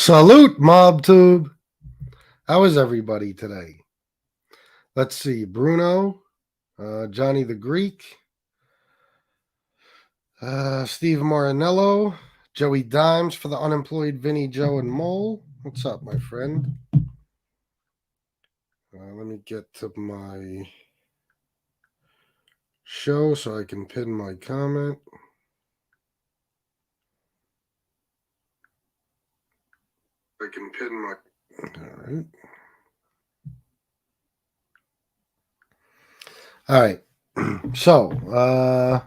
Salute, MobTube. How is everybody today? Let's see. Bruno, Johnny the Greek, Steve Marinello, Joey Dimes for the unemployed Vinny, Joe, and Mole. What's up, my friend? Let me get to my show so I can pin my comment. All right. All right. So,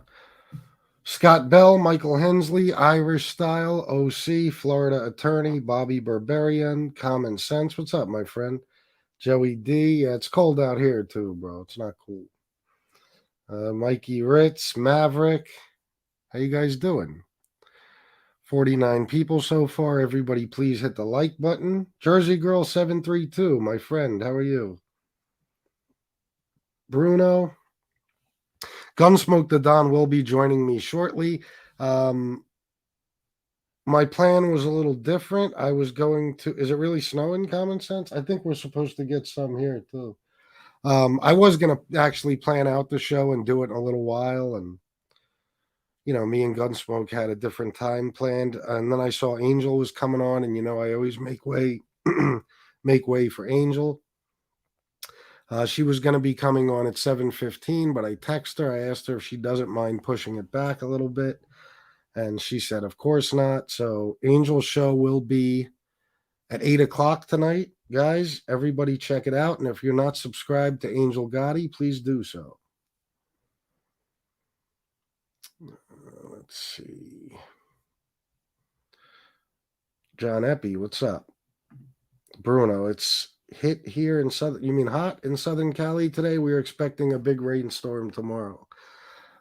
Scott Bell, Michael Hensley, Irish Style, OC, Florida Attorney, Bobby Berberian, Common Sense. What's up, my friend? Joey D. Yeah, it's cold out here too, bro. It's not cool. Mikey Ritz, Maverick. How you guys doing? 49 people so far. Everybody please hit the like button. Jersey Girl 732, my friend. How are you? Bruno. Gunsmoke the Don will be joining me shortly. My plan was a little different. I was going to. Is it really snowing, Common Sense? I think we're supposed to get some here too. I was going to actually plan out the show and do it in a little while. And, me and Gunsmoke had a different time planned. And then I saw Angel was coming on. And, I always make way, make way for Angel. She was going to be coming on at 7:15, but I texted her. I asked her if she doesn't mind pushing it back a little bit. And she said, of course not. So Angel's show will be at 8 o'clock tonight. Guys, everybody check it out. And if you're not subscribed to Angel Gotti, please do so. Let's see. John Eppy, what's up? Bruno, it's hit here in Southern, you mean hot in Southern Cali today? We're expecting a big rainstorm tomorrow.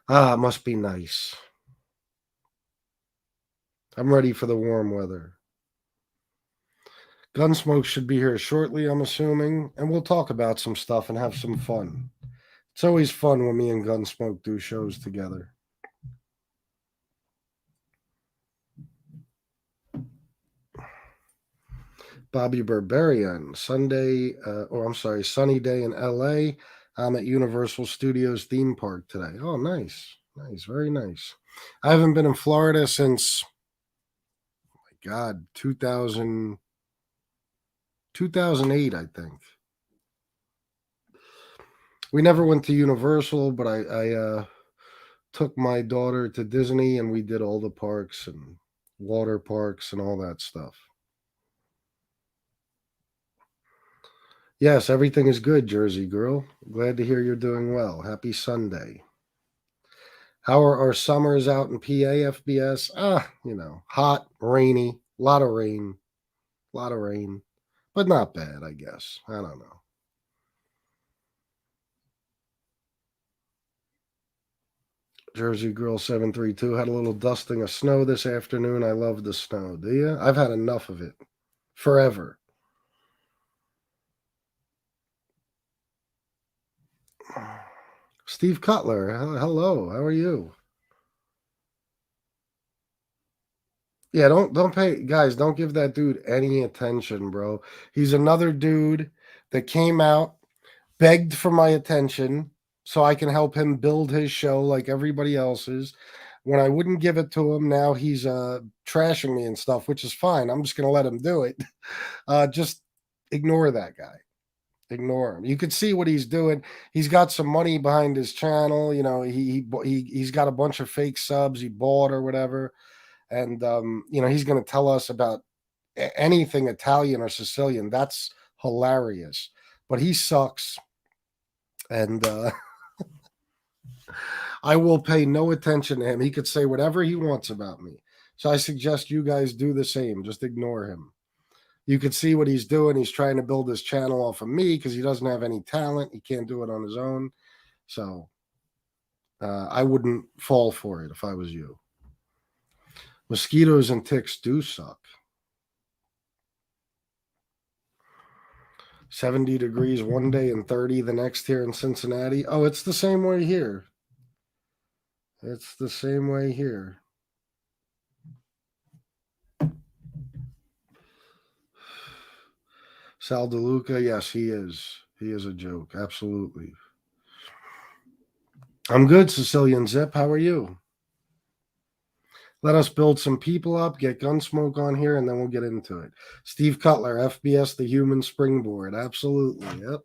It must be nice. I'm ready for the warm weather. Gunsmoke should be here shortly, I'm assuming, and we'll talk about some stuff and have some fun. It's always fun when me and Gunsmoke do shows together. Bobby Berberian, sunny day in LA. I'm at Universal Studios theme park today. Oh, nice. Nice, very nice. I haven't been in Florida since, 2008, I think. We never went to Universal, but I took my daughter to Disney and we did all the parks and water parks and all that stuff. Yes, everything is good, Jersey Girl. Glad to hear you're doing well. Happy Sunday. How are our summers out in PA, FBS? Hot, rainy, a lot of rain, but not bad, I guess. I don't know. Jersey Girl 732 had a little dusting of snow this afternoon. I love the snow. Do you? I've had enough of it. Forever. Steve Cutler, hello. How are you? Yeah, don't pay, guys. Don't give that dude any attention, bro. He's another dude that came out, begged for my attention so I can help him build his show like everybody else's. When I wouldn't give it to him, now he's trashing me and stuff, which is fine. I'm just gonna let him do it. Just ignore that guy. Ignore him. You could see what he's doing. He's got some money behind his channel. He's got a bunch of fake subs he bought or whatever, and he's going to tell us about anything Italian or Sicilian. That's hilarious. But he sucks, and I will pay no attention to him. He could say whatever he wants about me. So I suggest you guys do the same. Just ignore him. You could see what he's doing. He's trying to build his channel off of me because he doesn't have any talent. He can't do it on his own. So I wouldn't fall for it if I was you. Mosquitoes and ticks do suck. 70 degrees one day and 30 the next here in Cincinnati. Oh, it's the same way here. It's the same way here. Sal DeLuca, yes, he is. He is a joke. Absolutely. I'm good, Sicilian Zip. How are you? Let us build some people up, get Gunsmoke on here, and then we'll get into it. Steve Cutler, FBS, the human springboard. Absolutely. Yep.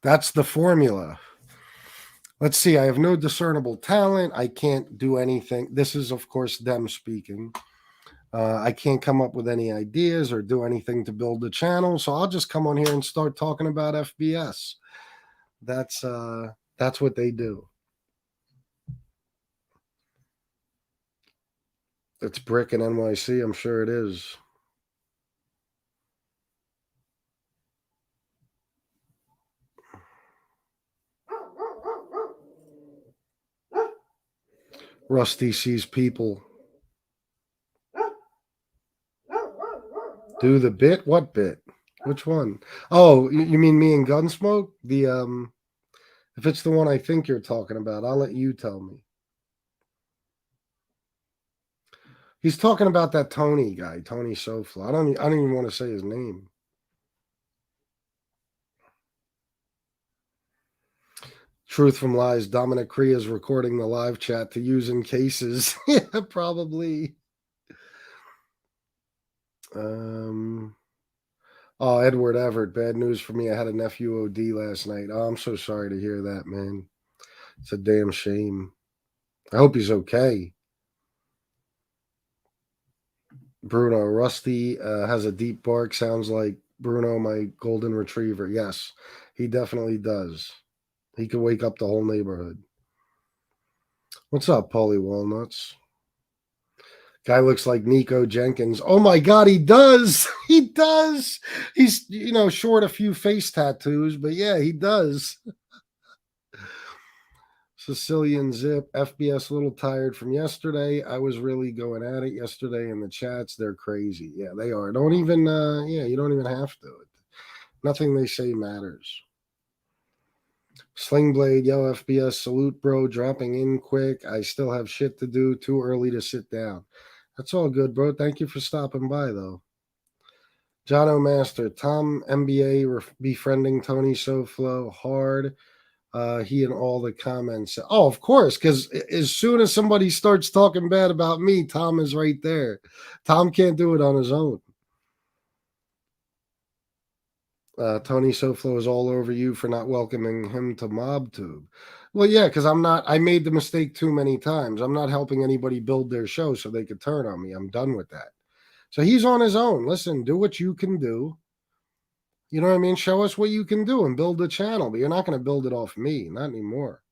That's the formula. Let's see. I have no discernible talent. I can't do anything. This is, of course, them speaking. I can't come up with any ideas or do anything to build the channel, so I'll just come on here and start talking about FBS. That's what they do. It's Brick and NYC. I'm sure it is. Rusty sees people. Do the bit? What bit? Which one? Oh, you mean me and Gunsmoke? If it's the one I think you're talking about, I'll let you tell me. He's talking about that Tony guy, Tony Sofla. I don't even want to say his name. Truth from Lies. Dominic Cree is recording the live chat to use in cases. Yeah, probably. Oh, Edward Everett. Bad news for me. I had a nephew OD last night. Oh, I'm so sorry to hear that, man. It's a damn shame. I hope he's okay. Bruno, Rusty has a deep bark. Sounds like Bruno, my golden retriever. Yes, he definitely does. He could wake up the whole neighborhood. What's up, Paulie Walnuts? Guy looks like Nico Jenkins. Oh my God, he does. He does. He's, short a few face tattoos, but yeah, he does. Sicilian Zip, FBS a little tired from yesterday. I was really going at it yesterday in the chats. They're crazy. Yeah, they are. Don't even, you don't even have to. Nothing they say matters. Slingblade, yo, FBS, salute, bro. Dropping in quick. I still have shit to do. Too early to sit down. That's all good, bro. Thank you for stopping by, though. John O'Master, Tom MBA befriending Tony Soflo hard. He and all the comments. Oh, of course, because as soon as somebody starts talking bad about me, Tom is right there. Tom can't do it on his own. Tony Soflo is all over you for not welcoming him to MobTube. Well, yeah, because I made the mistake too many times. I'm not helping anybody build their show so they could turn on me. I'm done with that. So he's on his own. Listen, do what you can do. You know what I mean? Show us what you can do and build the channel, but you're not going to build it off me. Not anymore.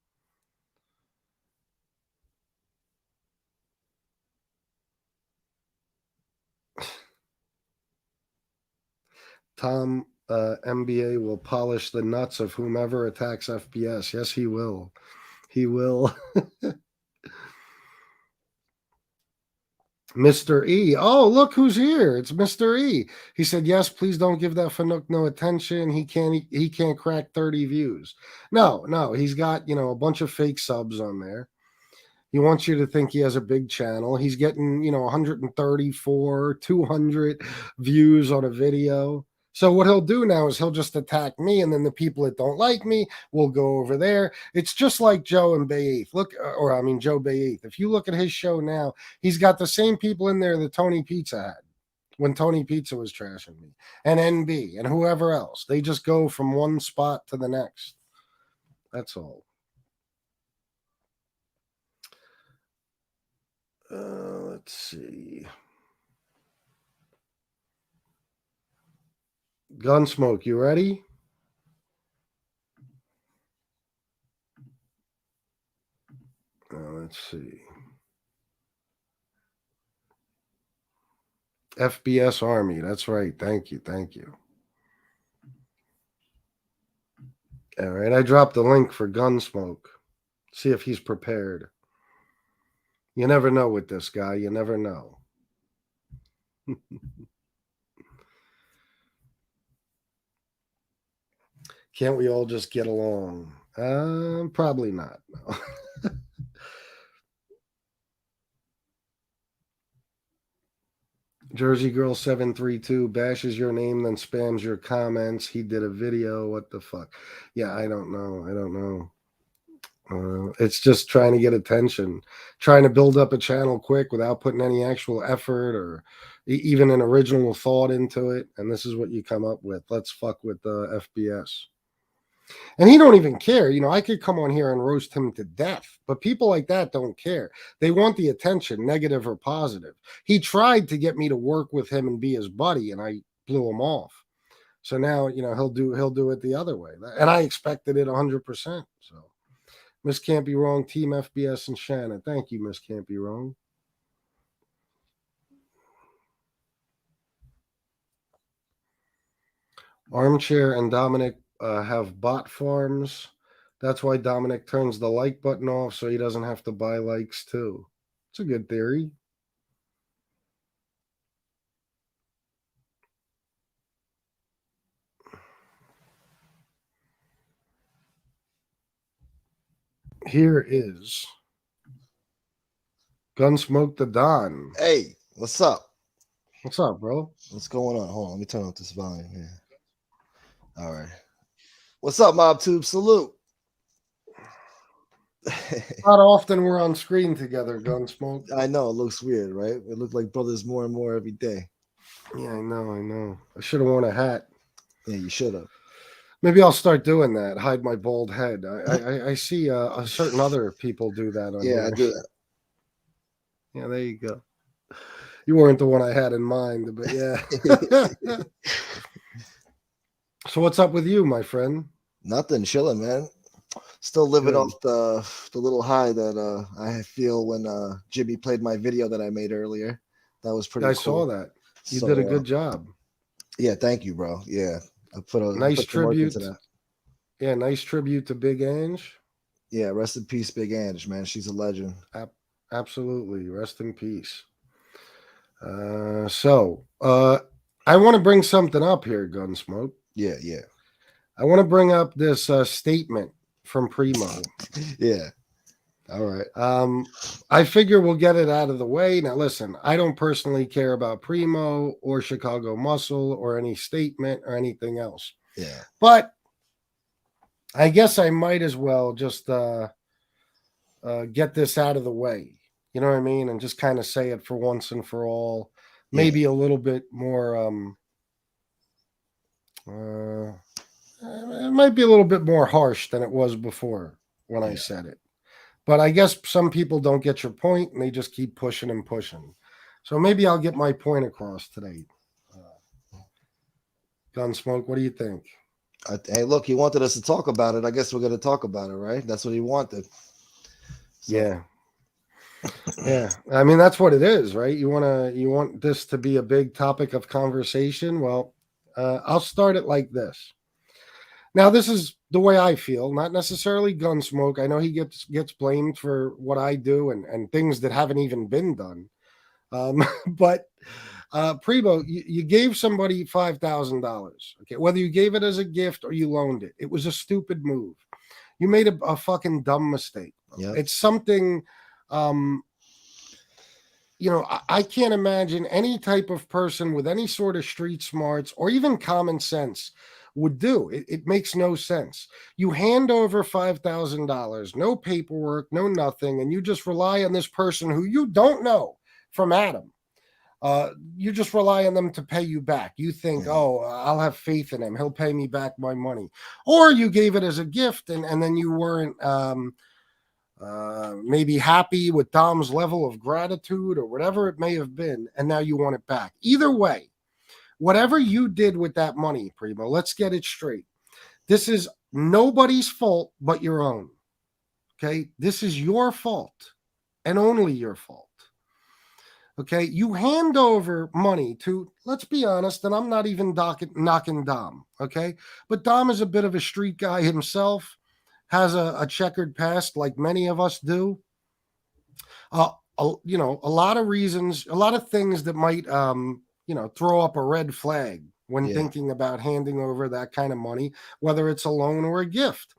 Tom MBA will polish the nuts of whomever attacks FBS. Yes, he will. He will. Mr. E. Oh, look who's here. It's Mr. E. He said, yes, please don't give that Fanuc no attention. He can't crack 30 views. No, he's got, a bunch of fake subs on there. He wants you to think he has a big channel. He's getting, 134, 200 views on a video. So what he'll do now is he'll just attack me, and then the people that don't like me will go over there. It's just like Joe and Bay 8th. Joe Bay 8th. If you look at his show now, he's got the same people in there that Tony Pizza had when Tony Pizza was trashing me, and NB and whoever else. They just go from one spot to the next. That's all. Let's see. Gunsmoke, you ready? Let's see. FBS Army. That's right. Thank you. All right. I dropped the link for Gunsmoke. See if he's prepared. You never know with this guy. You never know. Can't we all just get along? Probably not. No. Jersey Girl 732 bashes your name, then spams your comments. He did a video. What the fuck? Yeah, I don't know. I don't know. It's just trying to get attention, trying to build up a channel quick without putting any actual effort or even an original thought into it. And this is what you come up with. Let's fuck with the FBS. And he don't even care. You know, I could come on here and roast him to death, but people like that don't care. They want the attention, negative or positive. He tried to get me to work with him and be his buddy, and I blew him off. So now, you know, he'll do it the other way. And I expected it 100%. So Miss Can't Be Wrong, Team FBS and Shannon. Thank you, Miss Can't Be Wrong. Armchair and Dominic have bot farms. That's why Dominic turns the like button off so he doesn't have to buy likes too. It's a good theory. Here is Gunsmoke the Don. Hey, what's up? What's up, bro? What's going on? Hold on, let me turn up this volume here. All right. What's up, MobTube? Salute. Not often we're on screen together, Gunsmoke. I know it looks weird, right? It looked like brothers more and more every day. Yeah, I know. I should have worn a hat. Yeah, you should have. Maybe I'll start doing that. Hide my bald head. I see certain other people do that. On Yeah, here. I do that. Yeah, there you go. You weren't the one I had in mind, but yeah. So what's up with you, my friend? Nothing, chilling, man. Still living off the little high that I feel when Jimmy played my video that I made earlier. That was pretty. I cool. saw that. You did a good job. Yeah, thank you, bro. Yeah, I put a nice tribute to that. Yeah, nice tribute to Big Ange. Yeah, rest in peace, Big Ange, man. She's a legend. Absolutely, rest in peace. So I want to bring something up here, Gunsmoke. Yeah. I want to bring up this statement from Primo. Yeah. All right. I figure we'll get it out of the way. Now, listen, I don't personally care about Primo or Chicago Muscle or any statement or anything else. Yeah. But I guess I might as well just get this out of the way. You know what I mean? And just kind of say it for once and for all. Maybe a little bit more. It might be a little bit more harsh than it was before when I said it. But I guess some people don't get your point and they just keep pushing and pushing. So maybe I'll get my point across today. Gunsmoke, what do you think? Hey, look, he wanted us to talk about it. I guess we're going to talk about it, right? That's what he wanted. So. Yeah. I mean, that's what it is, right? You want this to be a big topic of conversation. Well, I'll start it like this. Now, this is the way I feel, not necessarily Gunsmoke. I know he gets blamed for what I do and things that haven't even been done. But Primo, you gave somebody $5,000. Okay, whether you gave it as a gift or you loaned it, it was a stupid move. You made a fucking dumb mistake. Yep. It's something. I can't imagine any type of person with any sort of street smarts or even common sense would do. It makes no sense. You hand over $5,000, no paperwork, no nothing, and you just rely on this person who you don't know from Adam. You just rely on them to pay you back. You think, I'll have faith in him. He'll pay me back my money. Or you gave it as a gift and then you weren't maybe happy with Dom's level of gratitude or whatever it may have been, and now you want it back. Either way, whatever you did with that money, Primo, let's get it straight. This is nobody's fault but your own. Okay? This is your fault and only your fault. Okay? You hand over money to, let's be honest, and I'm not even knocking Dom. Okay? But Dom is a bit of a street guy himself. Has a checkered past like many of us do. A lot of reasons, a lot of things that might, throw up a red flag when thinking about handing over that kind of money, whether it's a loan or a gift.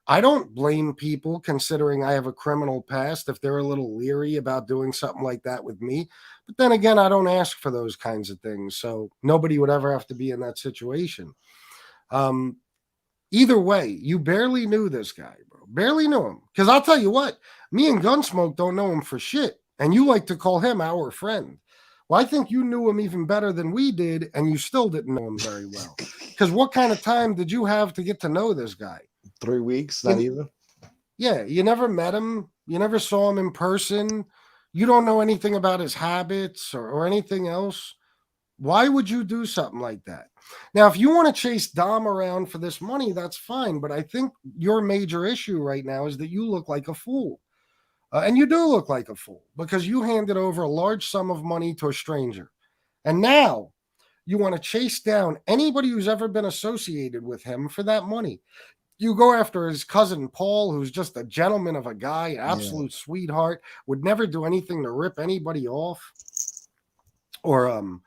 I don't blame people considering I have a criminal past if they're a little leery about doing something like that with me. But then again, I don't ask for those kinds of things. So nobody would ever have to be in that situation. Um, Either way, you barely knew this guy, bro. Barely knew him. Because I'll tell you what, me and Gunsmoke don't know him for shit. And you like to call him our friend. Well, I think you knew him even better than we did, and you still didn't know him very well. Because what kind of time did you have to get to know this guy? 3 weeks, not even. Yeah, you never met him. You never saw him in person. You don't know anything about his habits or anything else. Why would you do something like that? Now, if you want to chase Dom around for this money, that's fine. But I think your major issue right now is that you look like a fool. And you do look like a fool because you handed over a large sum of money to a stranger. And now you want to chase down anybody who's ever been associated with him for that money. You go after his cousin Paul, who's just a gentleman of a guy, an absolute sweetheart, would never do anything to rip anybody off or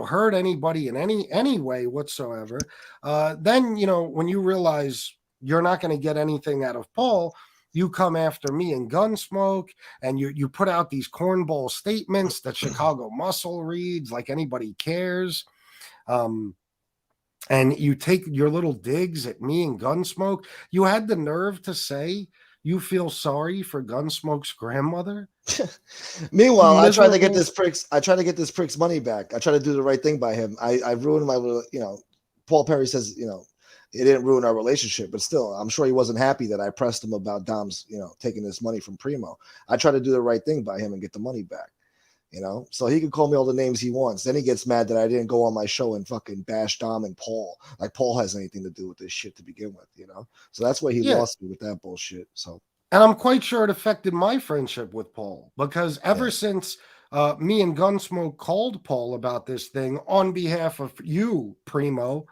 hurt anybody in any way whatsoever. Then when you realize you're not going to get anything out of Paul, you come after me and Gunsmoke, and you put out these cornball statements that Chicago Muscle reads like anybody cares. And you take your little digs at me and Gunsmoke. You had the nerve to say you feel sorry for Gunsmoke's grandmother. Meanwhile, I try to get this prick's money back. I try to do the right thing by him. I ruined my little, Paul Perry says, it didn't ruin our relationship, but still, I'm sure he wasn't happy that I pressed him about Dom's, taking this money from Primo. I try to do the right thing by him and get the money back. So he can call me all the names he wants. Then he gets mad that I didn't go on my show and fucking bash Dom and Paul. Like Paul has anything to do with this shit to begin with, So that's why he lost me with that bullshit. So, and I'm quite sure it affected my friendship with Paul because ever since me and Gunsmoke called Paul about this thing on behalf of you, Primo,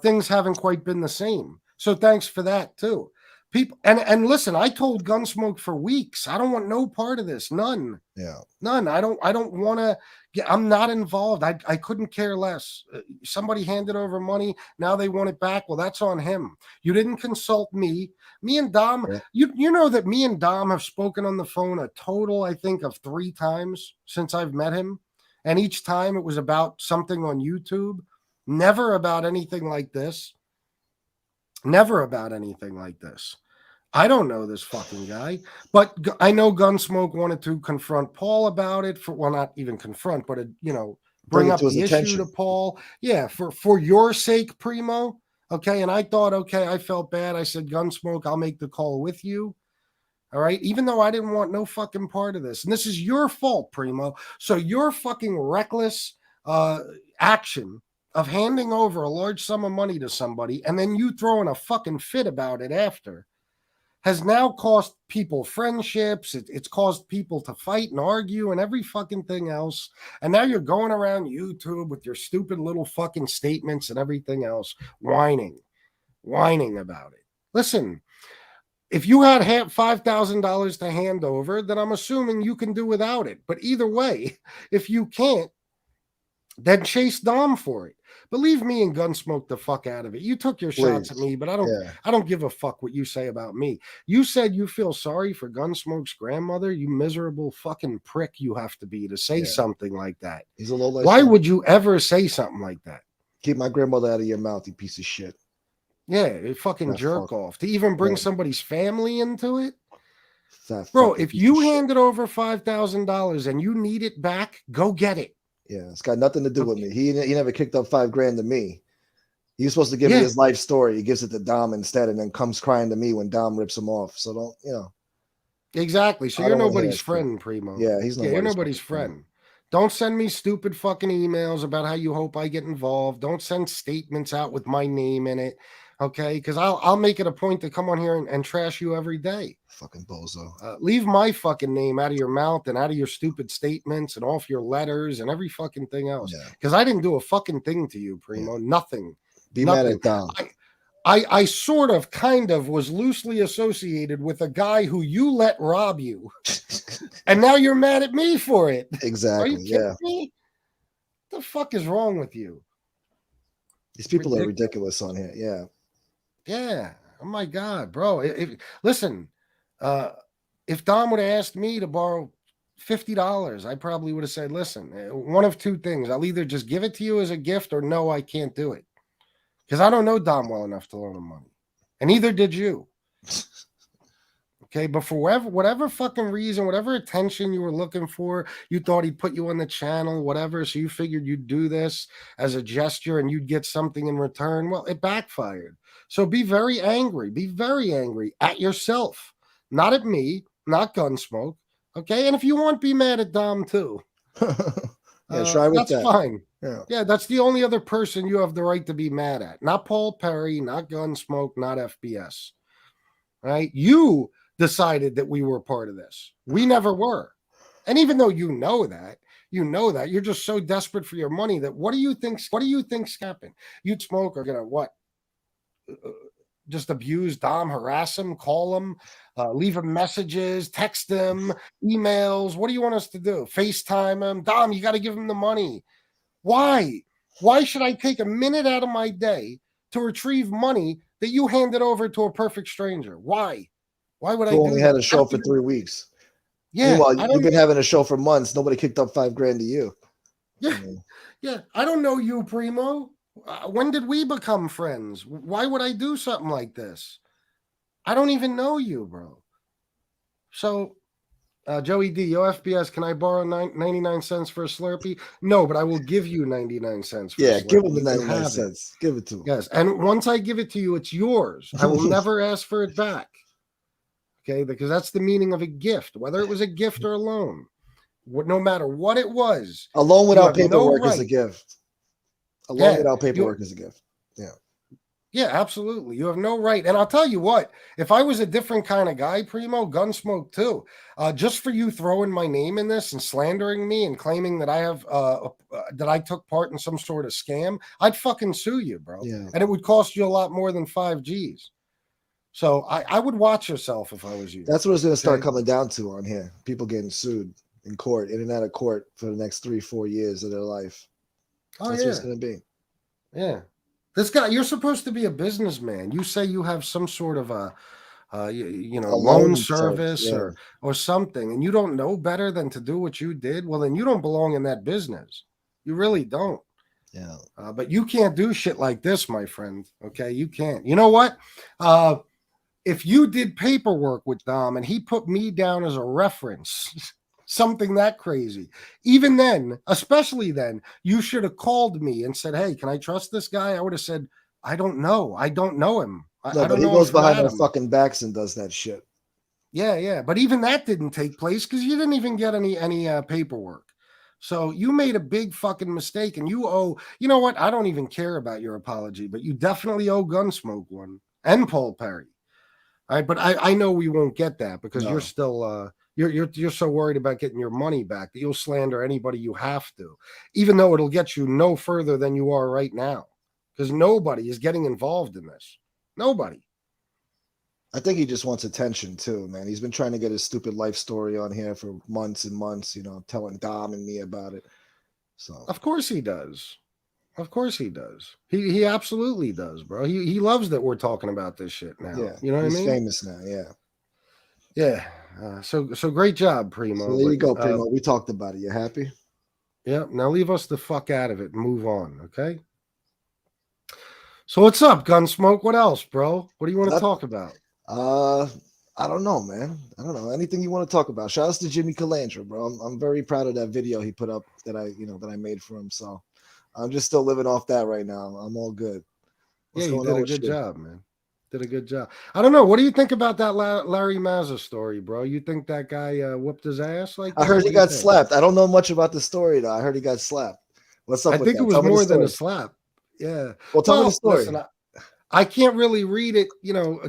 things haven't quite been the same. So thanks for that too. People and listen, I told Gunsmoke for weeks, I don't want no part of this. None. Yeah. None. I don't want to I'm not involved. I couldn't care less. Somebody handed over money. Now they want it back. Well, that's on him. You didn't consult me. Me and Dom, you know that me and Dom have spoken on the phone a total, I think, of 3 times since I've met him. And each time it was about something on YouTube. Never about anything like this. Never about anything like this. I don't know this fucking guy, but I know Gunsmoke wanted to confront Paul about it not even confront, but bring up the issue to Paul. Yeah, for your sake, Primo. Okay, and I thought, I felt bad. I said, Gunsmoke, I'll make the call with you. All right, even though I didn't want no fucking part of this, and this is your fault, Primo. So your fucking reckless action of handing over a large sum of money to somebody and then you throwing a fucking fit about it after has now cost people friendships. It's caused people to fight and argue and every fucking thing else. And now you're going around YouTube with your stupid little fucking statements and everything else, whining about it. Listen, if you had $5,000 to hand over, then I'm assuming you can do without it. But either way, if you can't, then chase Dom for it. But leave me and Gunsmoke the fuck out of it. You took your shots at me, but I don't give a fuck what you say about me. You said you feel sorry for Gunsmoke's grandmother. You miserable fucking prick you have to be to say something like that. He's a low life. Why would you ever say something like that? Keep my grandmother out of your mouth, you piece of shit. Yeah, fucking jerk off. To even bring somebody's family into it? Bro, if you handed over $5,000 and you need it back, go get it. Yeah, it's got nothing to do with me. He never kicked up $5,000 to me. He was supposed to give me his life story. He gives it to Dom instead, and then comes crying to me when Dom rips him off. So don't. Exactly. So you're nobody's friend, Primo. Yeah, you're nobody's friend. Don't send me stupid fucking emails about how you hope I get involved. Don't send statements out with my name in it. Okay, because I'll make it a point to come on here and trash you every day. Fucking bozo. Leave my fucking name out of your mouth and out of your stupid statements and off your letters and every fucking thing else. Because I didn't do a fucking thing to you, Primo. Nothing. Be mad at Dom. I sort of kind of was loosely associated with a guy who you let rob you. And now you're mad at me for it. Exactly. Are you kidding me? What the fuck is wrong with you? These people are ridiculous on here. Yeah. Yeah. Oh my God, bro. Listen, if Dom would have asked me to borrow $50, I probably would have said, listen, one of two things. I'll either just give it to you as a gift or no, I can't do it. Because I don't know Dom well enough to loan him money. And neither did you. Okay, but for whatever fucking reason, whatever attention you were looking for, you thought he'd put you on the channel, whatever. So you figured you'd do this as a gesture and you'd get something in return. Well, it backfired. So be very angry. Be very angry at yourself, not at me, not Gunsmoke. Okay, and if you want, be mad at Dom too. Yeah, try with that's that. fine. Yeah, that's the only other person you have the right to be mad at. Not Paul Perry, not Gunsmoke, not FBS. Right? You decided that we were part of this. We never were. And even though you know that, you're just so desperate for your money that what do you think's happened? You'd Smoke are gonna what? Just abuse Dom, harass him, call him, leave him messages, text him, emails. What do you want us to do? FaceTime him? Dom, you got to give him the money. Why? Why should I take a minute out of my day to retrieve money that you handed over to a perfect stranger? Why? Why would I do that? Only had a show for 3 weeks. Yeah. Meanwhile, you've been having a show for months. Nobody kicked up $5,000 to you. Yeah. Yeah. I don't know you, Primo. When did we become friends? Why would I do something like this? I don't even know you, bro. So, Joey D, yo, FBS, can I borrow 99 cents for a Slurpee? No, but I will give you 99 cents for a Slurpee. Give him the 99 cents. Give it to him. Yes, and once I give it to you, it's yours. I will never ask for it back. Okay, because that's the meaning of a gift, whether it was a gift or a loan. No matter what it was. A loan without paperwork is a gift. A loan without paperwork is a gift. Yeah. Yeah, absolutely. You have no right. And I'll tell you what, if I was a different kind of guy, Primo, Gunsmoke too, just for you throwing my name in this and slandering me and claiming that I have that I took part in some sort of scam, I'd fucking sue you, bro. Yeah. And it would cost you a lot more than 5 G's. So I would watch yourself if I was you. That's what it's going to start coming down to on here. People getting sued in court, in and out of court for the next 3-4 years of their life. That's what it's going to be. Yeah. This guy, you're supposed to be a businessman. You say you have some sort of a loan service or something, and you don't know better than to do what you did. Well, then you don't belong in that business. You really don't. Yeah. But you can't do shit like this, my friend. Okay, you can't. You know what? If you did paperwork with Dom and he put me down as a reference. Something that crazy. Even then, especially then, you should have called me and said, hey, can I trust this guy? I would have said, I don't know. I don't know him. I don't he know goes behind our fucking backs and does that shit. Yeah. But even that didn't take place because you didn't even get any paperwork. So you made a big fucking mistake and you owe, you know what? I don't even care about your apology, but you definitely owe Gunsmoke one and Paul Perry. All right, but I know we won't get that because you're still you're so worried about getting your money back that you'll slander anybody you have to, even though it'll get you no further than you are right now, because nobody is getting involved in this. Nobody. I think he just wants attention too, man. He's been trying to get his stupid life story on here for months and months, telling Dom and me about it. So of course he does. Of course he does. He absolutely does, bro. He loves that we're talking about this shit now. Yeah, you know what I mean? He's famous now. Yeah. Yeah. So great job, Primo. So there you go, Primo. We talked about it. You happy? Yeah. Now leave us the fuck out of it and move on, okay? So what's up, Gunsmoke? What else, bro? What do you want to talk about? I don't know, man. I don't know. Anything you want to talk about. Shout out to Jimmy Calandra, bro. I'm very proud of that video he put up that I made for him. So I'm just still living off that right now. I'm all good. Yeah, you did a good job, man. Did a good job. I don't know. What do you think about that Larry Mazza story, bro? You think that guy whooped his ass like that? I heard he got slapped. I don't know much about the story, though. I heard he got slapped. What's up with that? I think it was more than a slap. Yeah. Well, tell me the story. Listen, I can't really read it.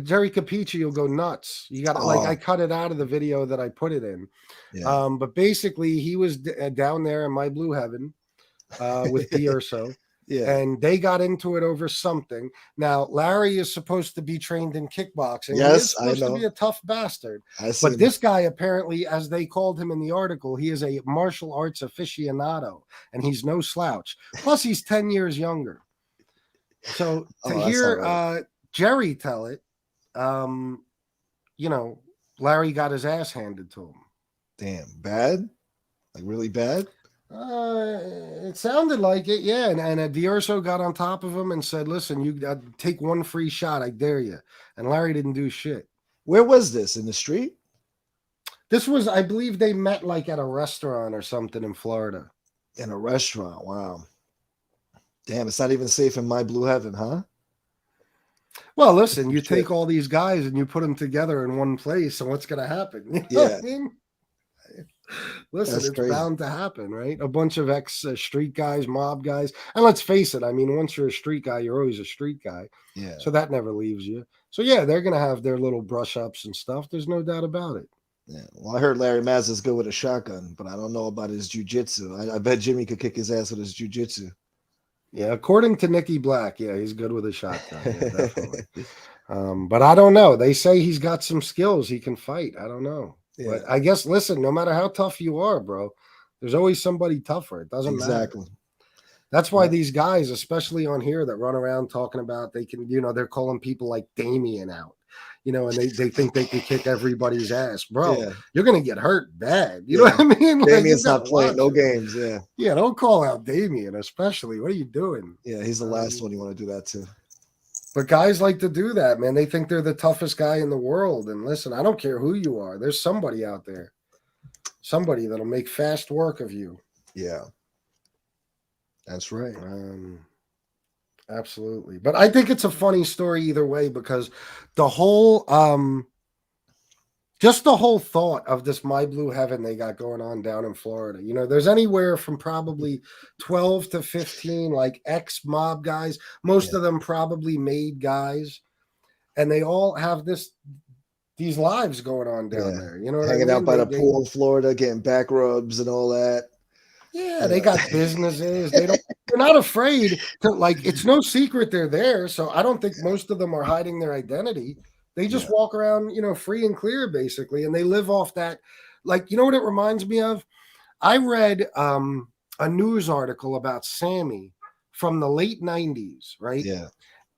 Jerry Capici will go nuts. You got I cut it out of the video that I put it in. Yeah. But basically, he was down there in my blue heaven with Pierso. Yeah. And they got into it over something. Now, Larry is supposed to be trained in kickboxing. Yes, he is supposed to be a tough bastard. But this guy, apparently, as they called him in the article, he is a martial arts aficionado, and he's no slouch. Plus, he's 10 years younger. So to hear Jerry tell it, you know, Larry got his ass handed to him. Damn, bad? Like really bad? It sounded like it, yeah. And D'Urso got on top of him and said, "Listen, you take one free shot, I dare you." And Larry didn't do shit. Where was this? In the street? This was, I believe, they met like at a restaurant or something in Florida. In a restaurant. Wow. Damn, it's not even safe in my blue heaven, huh? Well, listen, you take all these guys and you put them together in one place, and what's going to happen? You know what I mean? Listen, That's it's crazy. bound to happen, right? A bunch of ex-street guys, mob guys. And let's face it, I mean, once you're a street guy, you're always a street guy. Yeah. So that never leaves you. So, yeah, they're going to have their little brush-ups and stuff. There's no doubt about it. Yeah. Well, I heard Larry Mazza's good with a shotgun, but I don't know about his jiu-jitsu. I bet Jimmy could kick his ass with his jiu-jitsu. Yeah, according to Nikki Black, yeah, he's good with a shotgun. Yeah, definitely. But I don't know. They say he's got some skills. He can fight. I don't know. Yeah. But I guess, listen, no matter how tough you are, bro, there's always somebody tougher. It doesn't matter. That's why these guys, especially on here, that run around talking about they can, they're calling people like Damien out, and they think they can kick everybody's ass. Bro, you're going to get hurt bad. You know what I mean? Damien's not playing no games. Yeah. Yeah, don't call out Damien, especially. What are you doing? Yeah, he's the last one you want to do that to. But guys like to do that, man. They think they're the toughest guy in the world. And listen, I don't care who you are. There's somebody out there. Somebody that'll make fast work of you. Yeah. That's right. Absolutely. But I think it's a funny story either way, because the whole just the whole thought of this My Blue Heaven they got going on down in Florida. There's anywhere from probably 12 to 15 like ex-mob guys, most of them probably made guys, and they all have these lives going on down there. You know what hanging I mean? out by the pool in Florida, getting back rubs and all that. Yeah, they got businesses. They're not afraid to, like, it's no secret they're there. So I don't think most of them are hiding their identity. They just walk around, free and clear, basically. And they live off that. Like, you know what it reminds me of? I read a news article about Sammy from the late 90s, right? Yeah.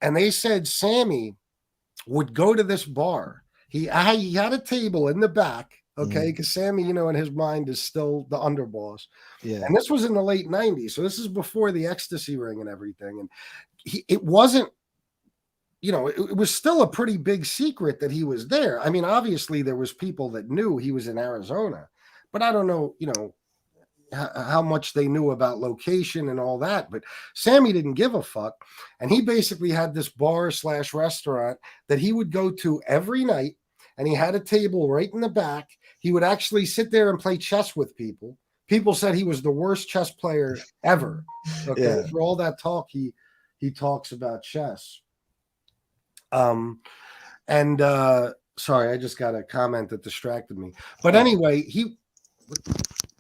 And they said Sammy would go to this bar. He had a table in the back. Okay, because Sammy, in his mind is still the underboss. Yeah. And this was in the late 90s. So this is before the ecstasy ring and everything. And it wasn't, it was still a pretty big secret that he was there. I mean, obviously there was people that knew he was in Arizona, but I don't know, how much they knew about location and all that. But Sammy didn't give a fuck. And he basically had this bar/restaurant that he would go to every night. And he had a table right in the back. He would actually sit there and play chess with people. People said he was the worst chess player ever. Okay, for all that talk, he talks about chess. Sorry, I just got a comment that distracted me. But anyway,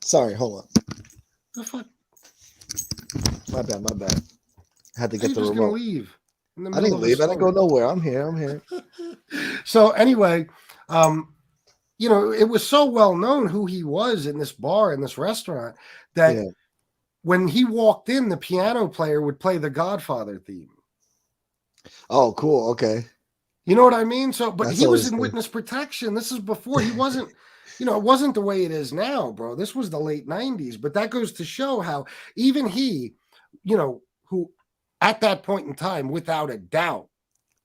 Sorry, hold on. The fuck? My bad. Had to get the remote. Gonna leave. I didn't leave. I didn't go nowhere. I'm here. So anyway, it was so well known who he was in this bar, in this restaurant, that when he walked in, the piano player would play the Godfather theme. Oh, cool. Okay. You know what I mean? So, but he was in cool. witness protection. This is before he wasn't, it wasn't the way it is now, bro. This was the late 90s. But that goes to show how even he, who at that point in time, without a doubt,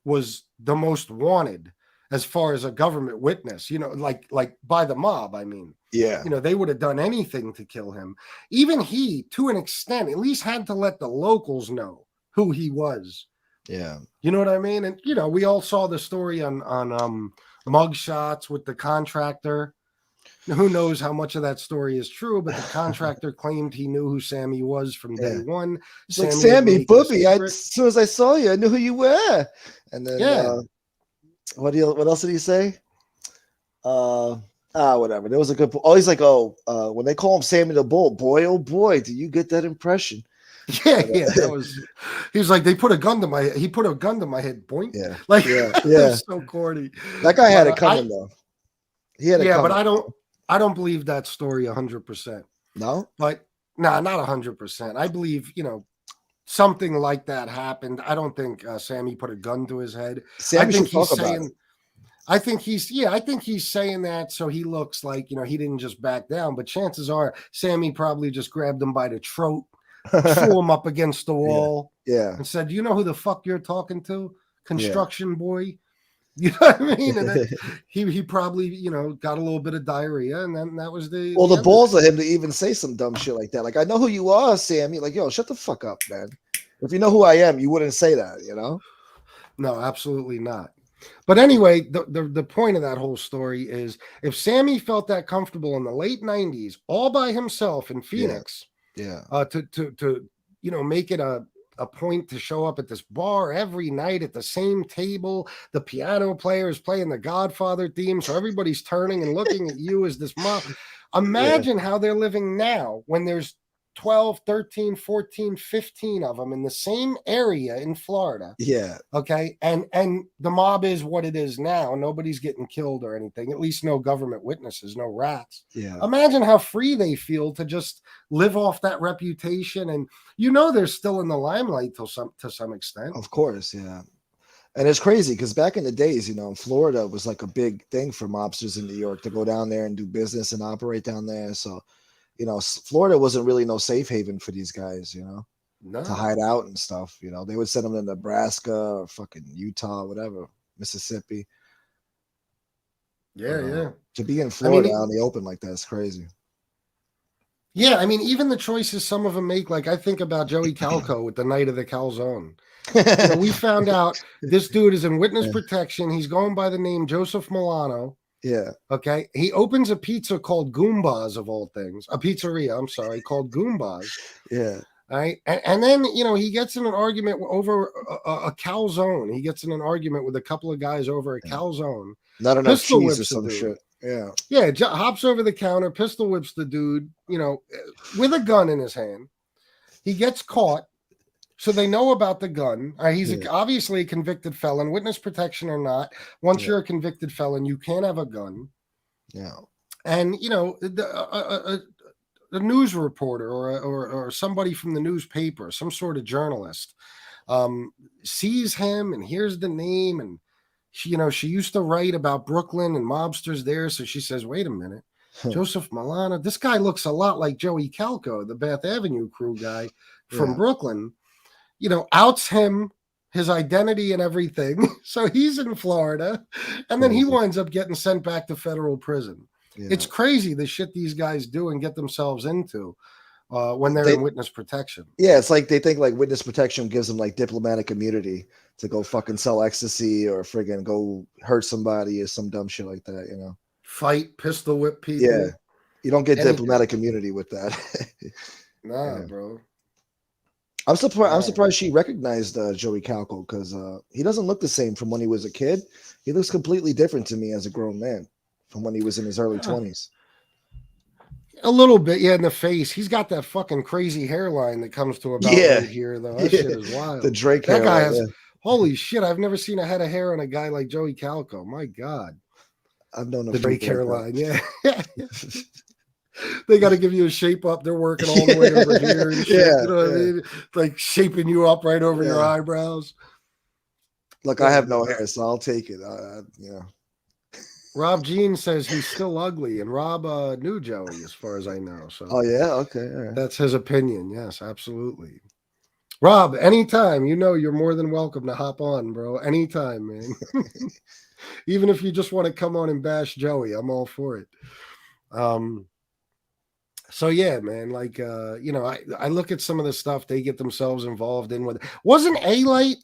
was the most wanted as far as a government witness, like by the mob. I mean, they would have done anything to kill him. Even he, to an extent, at least had to let the locals know who he was. Yeah. You know what I mean? And, we all saw the story on mugshots with the contractor. Who knows how much of that story is true, but the contractor claimed he knew who Sammy was from day one. It's like, Sammy, Booby, as soon as I saw you, I knew who you were. And then, what else did he say? Whatever. There was a good. Oh, he's like, when they call him Sammy the Bull, boy, oh boy, do you get that impression? Yeah, that was. He was like, he put a gun to my head. Boink. Yeah, like, yeah. So corny. That guy had it coming though. He had it coming. But I don't believe that story 100%. No, but not 100%. I believe something like that happened. I don't think Sammy put a gun to his head. Sammy I think should talk about it. I think he's saying that so he looks like, he didn't just back down, but chances are Sammy probably just grabbed him by the throat, threw him up against the wall, and said, "You know who the fuck you're talking to? Construction boy." You know what I mean? And then he probably, got a little bit of diarrhea, and then that was the balls of him to even say some dumb shit like that. Like, I know who you are, Sammy. Like, yo, shut the fuck up, man. If you know who I am, you wouldn't say that, No, absolutely not. But anyway, the point of that whole story is if Sammy felt that comfortable in the late 90s all by himself in Phoenix, to make it a point to show up at this bar every night at the same table, the piano player is playing the Godfather theme, so everybody's turning and looking at you as this mom. Imagine how they're living now when there's 12, 13, 14, 15 of them in the same area in Florida. Yeah. Okay. And the mob is what it is now. Nobody's getting killed or anything. At least no government witnesses, no rats. Yeah. Imagine how free they feel to just live off that reputation. And they're still in the limelight to some extent. Of course, yeah. And it's crazy because back in the days, Florida was like a big thing for mobsters in New York to go down there and do business and operate down there. So Florida wasn't really no safe haven for these guys, No. to hide out and stuff. They would send them to Nebraska or fucking Utah, whatever, Mississippi. Yeah. To be in Florida out in the open like that is crazy. Yeah, I mean, even the choices some of them make, like I think about Joey Calco with the Night of the Calzone. We found out this dude is in witness protection. He's going by the name Joseph Milano. Yeah. Okay. He opens a pizza called Goombas, of all things. A pizzeria, I'm sorry, called Goombas. Yeah. All right. And then, he gets in an argument over a calzone. He gets in an argument with a couple of guys over a calzone. Not enough cheese or some shit. Yeah. Yeah. Hops over the counter, pistol whips the dude, with a gun in his hand. He gets caught. So they know about the gun. He's obviously a convicted felon, witness protection or not. Once you're a convicted felon, you can't have a gun. Yeah. And, the news reporter or somebody from the newspaper, some sort of journalist, sees him and hears the name. And she used to write about Brooklyn and mobsters there. So she says, wait a minute, Joseph Milano, this guy looks a lot like Joey Calco, the Bath Avenue crew guy from Brooklyn. Outs him, his identity and everything. So he's in Florida, and then he winds up getting sent back to federal prison. Yeah. It's crazy the shit these guys do and get themselves into when they're in witness protection. Yeah, it's like they think like witness protection gives them like diplomatic immunity to go fucking sell ecstasy or friggin' go hurt somebody or some dumb shit like that, Fight, pistol whip people. Yeah, you don't get diplomatic immunity with that. Nah, bro. I'm surprised she recognized Joey Calco because he doesn't look the same from when he was a kid. He looks completely different to me as a grown man from when he was in his early 20s. A little bit, in the face. He's got that fucking crazy hairline that comes to about right here, though. That shit is wild. The Drake that hairline, guy has. Holy shit! I've never seen a head of hair on a guy like Joey Calco. My God, I've known the Drake hairline. Like they got to give you a shape up. They're working all the way over here. And shit, you know what I mean? Like shaping you up right over your eyebrows. Look, I have no hair, so I'll take it. Rob Jean says he's still ugly, and Rob knew Joey, as far as I know. So, okay, all right. That's his opinion. Yes, absolutely. Rob, anytime, you're more than welcome to hop on, bro. Anytime, man. Even if you just want to come on and bash Joey, I'm all for it. So yeah, man, like I look at some of the stuff they get themselves involved in with. Wasn't A-Light?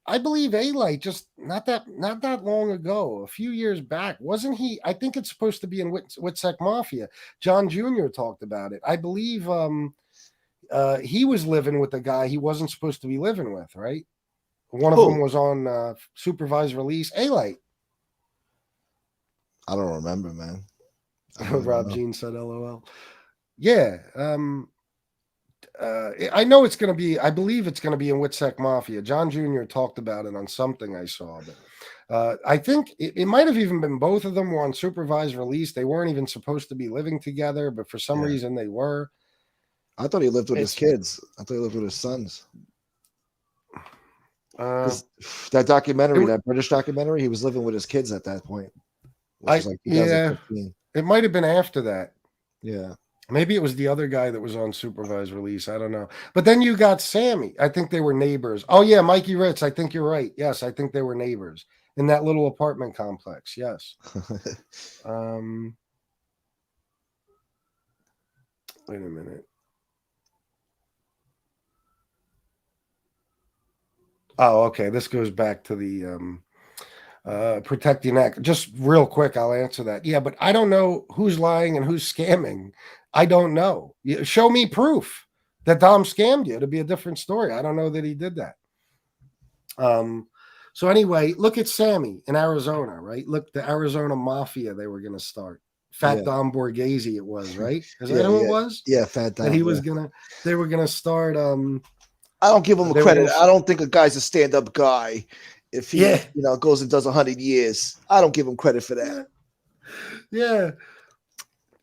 I believe A-Light just not that long ago, a few years back, wasn't he? I think it's supposed to be in Witsec Mafia. John Jr. talked about it. I believe he was living with a guy he wasn't supposed to be living with, right? One of them was on supervised release. A-Light. I don't remember, man. Rob Jean said LOL. Yeah. I know it's going to be, I believe it's going to be in Witsec Mafia. John Jr. talked about it on something I saw, but I think it might have even been both of them were on supervised release. They weren't even supposed to be living together, but for some reason they were. I thought he lived with his kids. I thought he lived with his sons. That documentary, that British documentary, he was living with his kids at that point, which was like 2015. It might have been after that. Yeah. Maybe it was the other guy that was on supervised release. I don't know. But then you got Sammy. I think they were neighbors. Oh, yeah, Mikey Ritz. I think you're right. Yes, I think they were neighbors in that little apartment complex. Yes. Wait a minute. Oh, okay. This goes back to the protect your neck. Just real quick, I'll answer that. Yeah, but I don't know who's lying and who's scamming. I don't know. Show me proof that Dom scammed you. It'd be a different story. I don't know that he did that. So anyway, look at Sammy in Arizona, right? Look, the Arizona Mafia they were going to start. Fat Dom Borghese, it was, right? Is that who it was? Yeah, Fat Dom. That he was they were gonna start. I don't give him a credit. I don't think a guy's a stand-up guy. If he, goes and does 100 years, I don't give him credit for that. Yeah.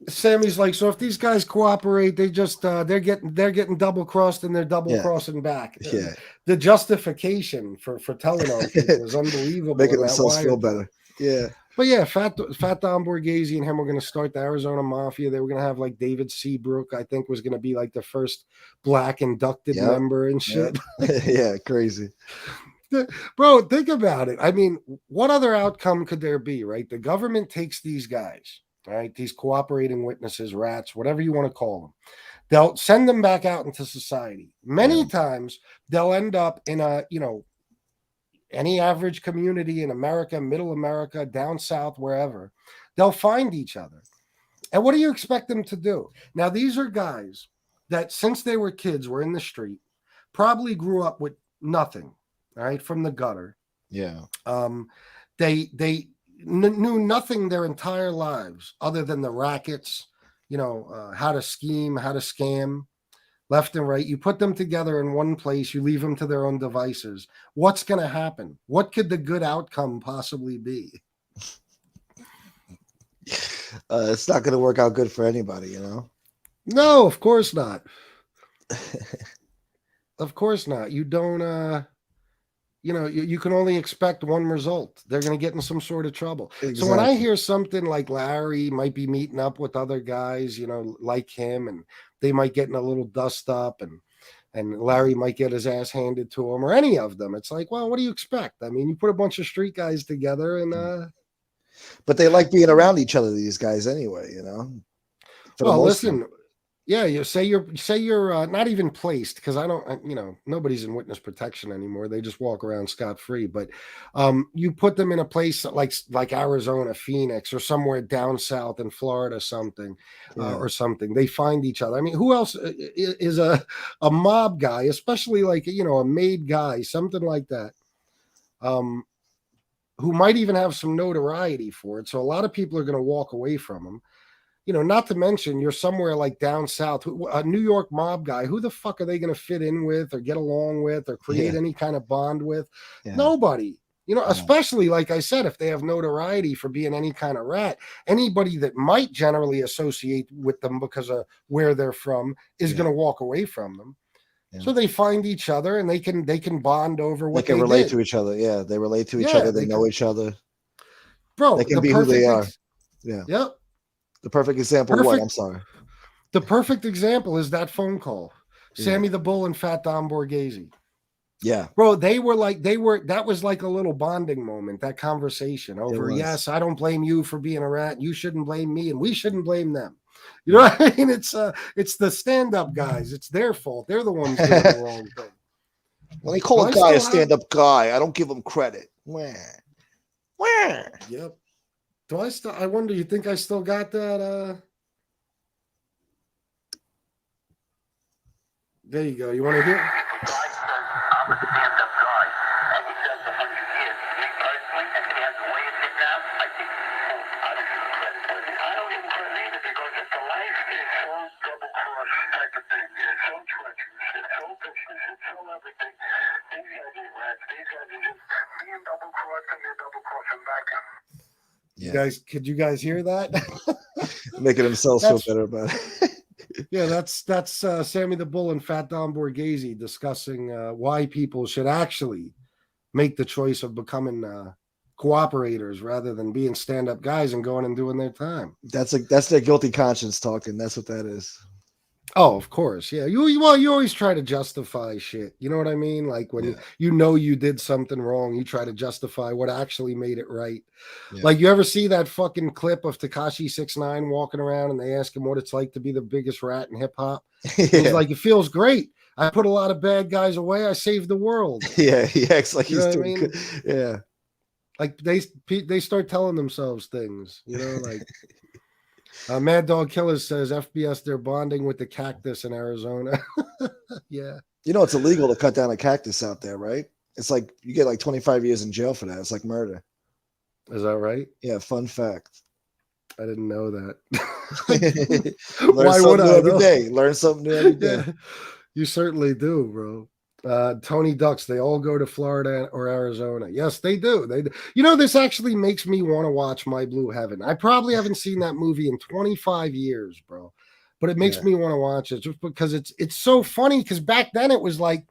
Sammy's like, so if these guys cooperate, they just they're getting double crossed and they're double crossing back. Yeah. The justification for telling on people is unbelievable. Making themselves feel better. Yeah. But yeah, Fat Dom Borghese and him were going to start the Arizona Mafia. They were going to have like David Seabrook, I think, was going to be like the first black inducted member and shit. Yeah, crazy. Bro, think about it. I mean, what other outcome could there be, right? The government takes these guys, right? These cooperating witnesses, rats, whatever you want to call them. They'll send them back out into society. Many times they'll end up in a, any average community in America, middle America, down south, wherever, they'll find each other. And what do you expect them to do? Now, these are guys that since they were kids were in the street, probably grew up with nothing, right, from the gutter. Yeah. They knew nothing their entire lives other than the rackets, how to scheme, how to scam. Left and right, you put them together in one place, you leave them to their own devices. What's going to happen? What could the good outcome possibly be? It's not going to work out good for anybody, No, of course not. Of course not. You don't, you can only expect one result. They're going to get in some sort of trouble. Exactly. So when I hear something like Larry might be meeting up with other guys, like him, and they might get in a little dust up and Larry might get his ass handed to him or any of them. It's like, well, what do you expect? I mean, you put a bunch of street guys together and but they like being around each other, these guys anyway, Well, listen, yeah, you say you're not even placed because I don't, nobody's in witness protection anymore. They just walk around scot-free. But you put them in a place like Arizona, Phoenix, or somewhere down south in Florida, something or something. They find each other. I mean, who else is a mob guy, especially like a made guy, something like that, who might even have some notoriety for it. So a lot of people are going to walk away from him. Not to mention you're somewhere like down south, a New York mob guy. Who the fuck are they going to fit in with or get along with or create any kind of bond with? Yeah. Nobody, especially like I said, if they have notoriety for being any kind of rat, anybody that might generally associate with them because of where they're from is going to walk away from them. Yeah. So they find each other and they can bond over what they relate did. to each other. Yeah, they relate to each other. They know each other. Bro, they can be who they are. Yeah. Yep. The perfect example of what? I'm sorry. The perfect example is that phone call. Sammy the Bull and Fat Dom Borghese. Yeah. Bro, that was like a little bonding moment, that conversation over, yes, I don't blame you for being a rat. You shouldn't blame me and we shouldn't blame them. You know what I mean? It's the stand-up guys. It's their fault. They're the ones doing the wrong thing. When they call a guy a stand-up guy, I don't give him credit. Where? Yep. I wonder, you think I still got that? There you go. You want to hear? I'm a stand-up guy. And he says 100 years. Me personally, and he has the way it's now, I think I don't give him credit. I don't give him credit either because if the life is so double-cross type of thing, it's so treacherous, it's so vicious, it's so everything. These guys ain't rats. These guys are just being double-crossed and they're double-crossing back. Yeah. Could you guys hear that? Making themselves feel better about it. Yeah, that's Sammy the Bull and Fat Dom Borghese discussing why people should actually make the choice of becoming cooperators rather than being stand-up guys and going and doing their time. That's their guilty conscience talking. That's what that is. Oh, of course. Yeah. You always try to justify shit. You know what I mean? Like when you did something wrong, you try to justify what actually made it right. Yeah. Like, you ever see that fucking clip of Tekashi 6ix9ine walking around and they ask him what it's like to be the biggest rat in hip hop? He's like, it feels great. I put a lot of bad guys away. I saved the world. Yeah, he acts like You he's know doing what I mean? good. Yeah. Like they start telling themselves things, you know, like Mad Dog Killers says FBS, they're bonding with the cactus in Arizona. Yeah. You know, it's illegal to cut down a cactus out there, right? It's like you get like 25 years in jail for that. It's like murder. Is that right? Yeah, fun fact. I didn't know that. Learn Why something would new I, every though? day. Learn something new every day. Yeah, you certainly do, bro. Tony Ducks, they all go to Florida or Arizona. Yes, they do. They do. You know, this actually makes me want to watch My Blue Heaven. I probably haven't seen that movie in 25 years, bro. But it makes me want to watch it just because it's so funny, because back then it was like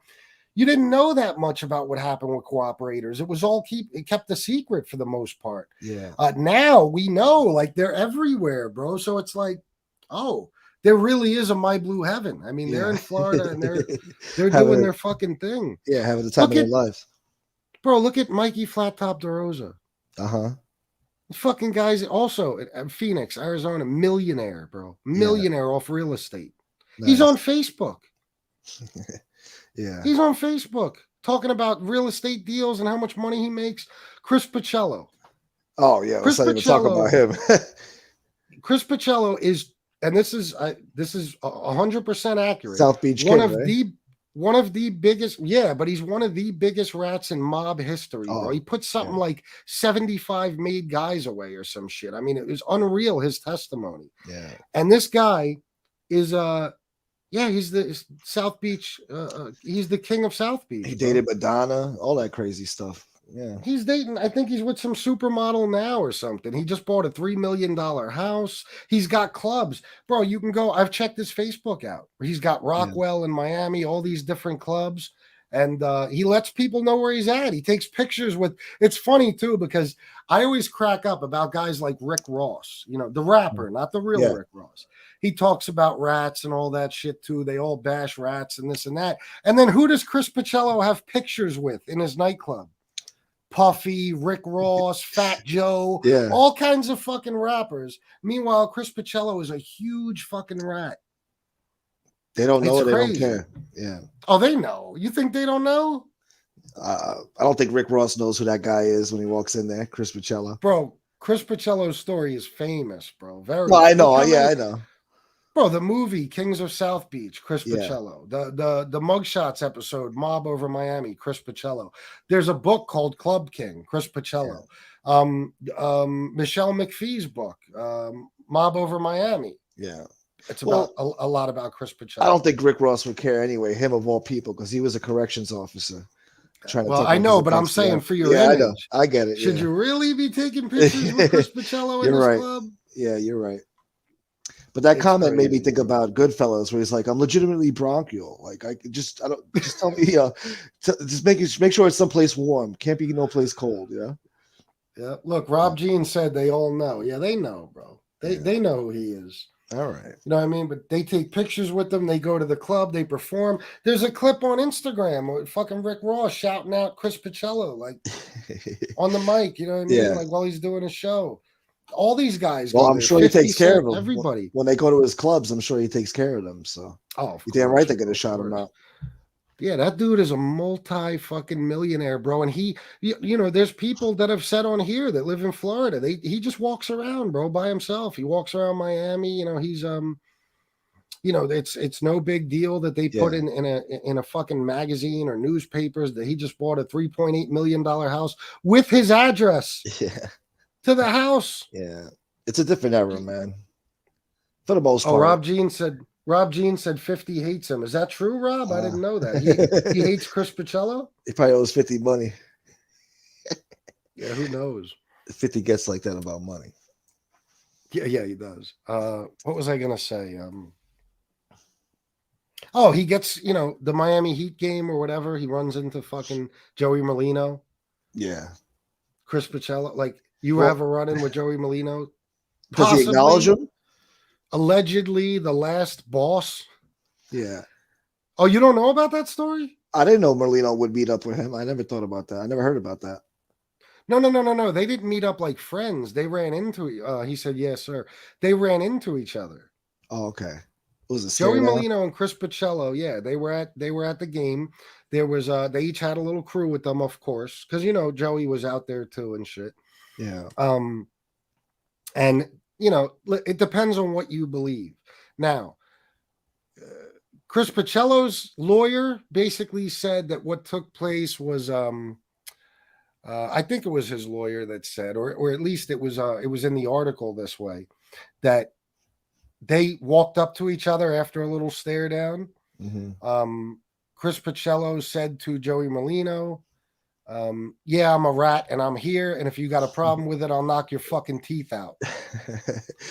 you didn't know that much about what happened with cooperators. It was all kept a secret for the most part. Yeah. Now we know, like, they're everywhere, bro. So it's like, oh, there really is a My Blue Heaven. I mean, they're in Florida and they're doing their fucking thing. Yeah, having the time of their lives. Bro, look at Mikey Flat Top DeRosa. Uh-huh. Fucking guys also at Phoenix, Arizona, millionaire, bro. Millionaire off real estate. Nice. He's on Facebook. Yeah. He's on Facebook talking about real estate deals and how much money he makes. Chris Paciello. Oh, yeah. Let's not even talk about him. Chris Paciello is, and this is 100% accurate. South Beach Kid, one of the biggest, but he's one of the biggest rats in mob history, bro. He put something like 75 made guys away or some shit. I mean, it was unreal, his testimony. Yeah. And this guy is he's the South Beach, he's the king of South Beach. He dated Madonna, all that crazy stuff. Yeah. He's dating, I think he's with some supermodel now or something. He just bought a $3 million house. He's got clubs. Bro, you can go, I've checked his Facebook out. He's got Rockwell in Miami, all these different clubs. And he lets people know where he's at. He takes pictures with, it's funny too, because I always crack up about guys like Rick Ross, you know, the rapper, not the real Rick Ross. He talks about rats and all that shit too. They all bash rats and this and that. And then who does Chris Paciello have pictures with in his nightclub? Puffy, Rick Ross, Fat Joe, all kinds of fucking rappers. Meanwhile, Chris Paciello is a huge fucking rat. They don't know. They don't care. Yeah. Oh, they know. You think they don't know? I don't think Rick Ross knows who that guy is when he walks in there. Chris Paciello. Bro, Chris Paciello's story is famous, bro. Very. Well, I know. I know. Bro, the movie Kings of South Beach, Chris Paciello. The Mugshots episode, Mob Over Miami, Chris Paciello. There's a book called Club King, Chris Paciello. Michelle McPhee's book, Mob Over Miami. Yeah. It's about a lot about Chris Paciello. I don't think Rick Ross would care anyway, him of all people, because he was a corrections officer. I know, but I'm saying for your image. I know. I get it. Should you really be taking pictures with Chris Paciello in this club? Yeah, you're right. But that comment made me think about Goodfellas, where he's like, "I'm legitimately bronchial. Like, just tell me, just make sure it's someplace warm. Can't be no place cold. Yeah." Yeah. Look, Rob Jean said they all know. Yeah, they know, bro. They know who he is. All right. You know what I mean? But they take pictures with them. They go to the club. They perform. There's a clip on Instagram with fucking Rick Ross shouting out Chris Paciello, like on the mic. You know what I mean? Yeah. Like while he's doing a show. All these guys. Well, I'm sure he takes care of them. Everybody. When they go to his clubs, I'm sure he takes care of them. So, you damn right they're gonna shout him out. Yeah, that dude is a multi-fucking millionaire, bro. And he, you know, there's people that have said on here that live in Florida. He just walks around, bro, by himself. He walks around Miami. You know, he's you know, it's no big deal that they put in a fucking magazine or newspapers that he just bought a $3.8 million house with his address. Yeah. To the house. Yeah. It's a different era, man. For the most part. Oh, Rob Jean said 50 hates him. Is that true, Rob? I didn't know that. He hates Chris Paciello? He probably owes 50 money. Yeah, who knows? 50 gets like that about money. Yeah, he does. What was I gonna say? Oh, he gets, you know, the Miami Heat game or whatever. He runs into fucking Joey Molino. Yeah. Chris Paciello, like you Well, have a run-in with Joey Molino? does he acknowledge Possibly. him? Allegedly, the last boss. Yeah. Oh, you don't know about that story? I didn't know Merlino would meet up with him. I never thought about that. I never heard about that. No. They didn't meet up like friends. They ran into. He said, "Yes, sir." They ran into each other. Oh, okay. Was it Joey stare down? Molino and Chris Paciello, yeah, they were at the game. There was they each had a little crew with them, of course, because Joey was out there too and shit. Yeah. And it depends on what you believe. Now, Chris Paciello's lawyer basically said that what took place was I think it was his lawyer that said, or at least it was in the article this way, that they walked up to each other after a little stare down. Mm-hmm. Chris Paciello said to Joey Molino, yeah, I'm a rat and I'm here. And if you got a problem with it, I'll knock your fucking teeth out.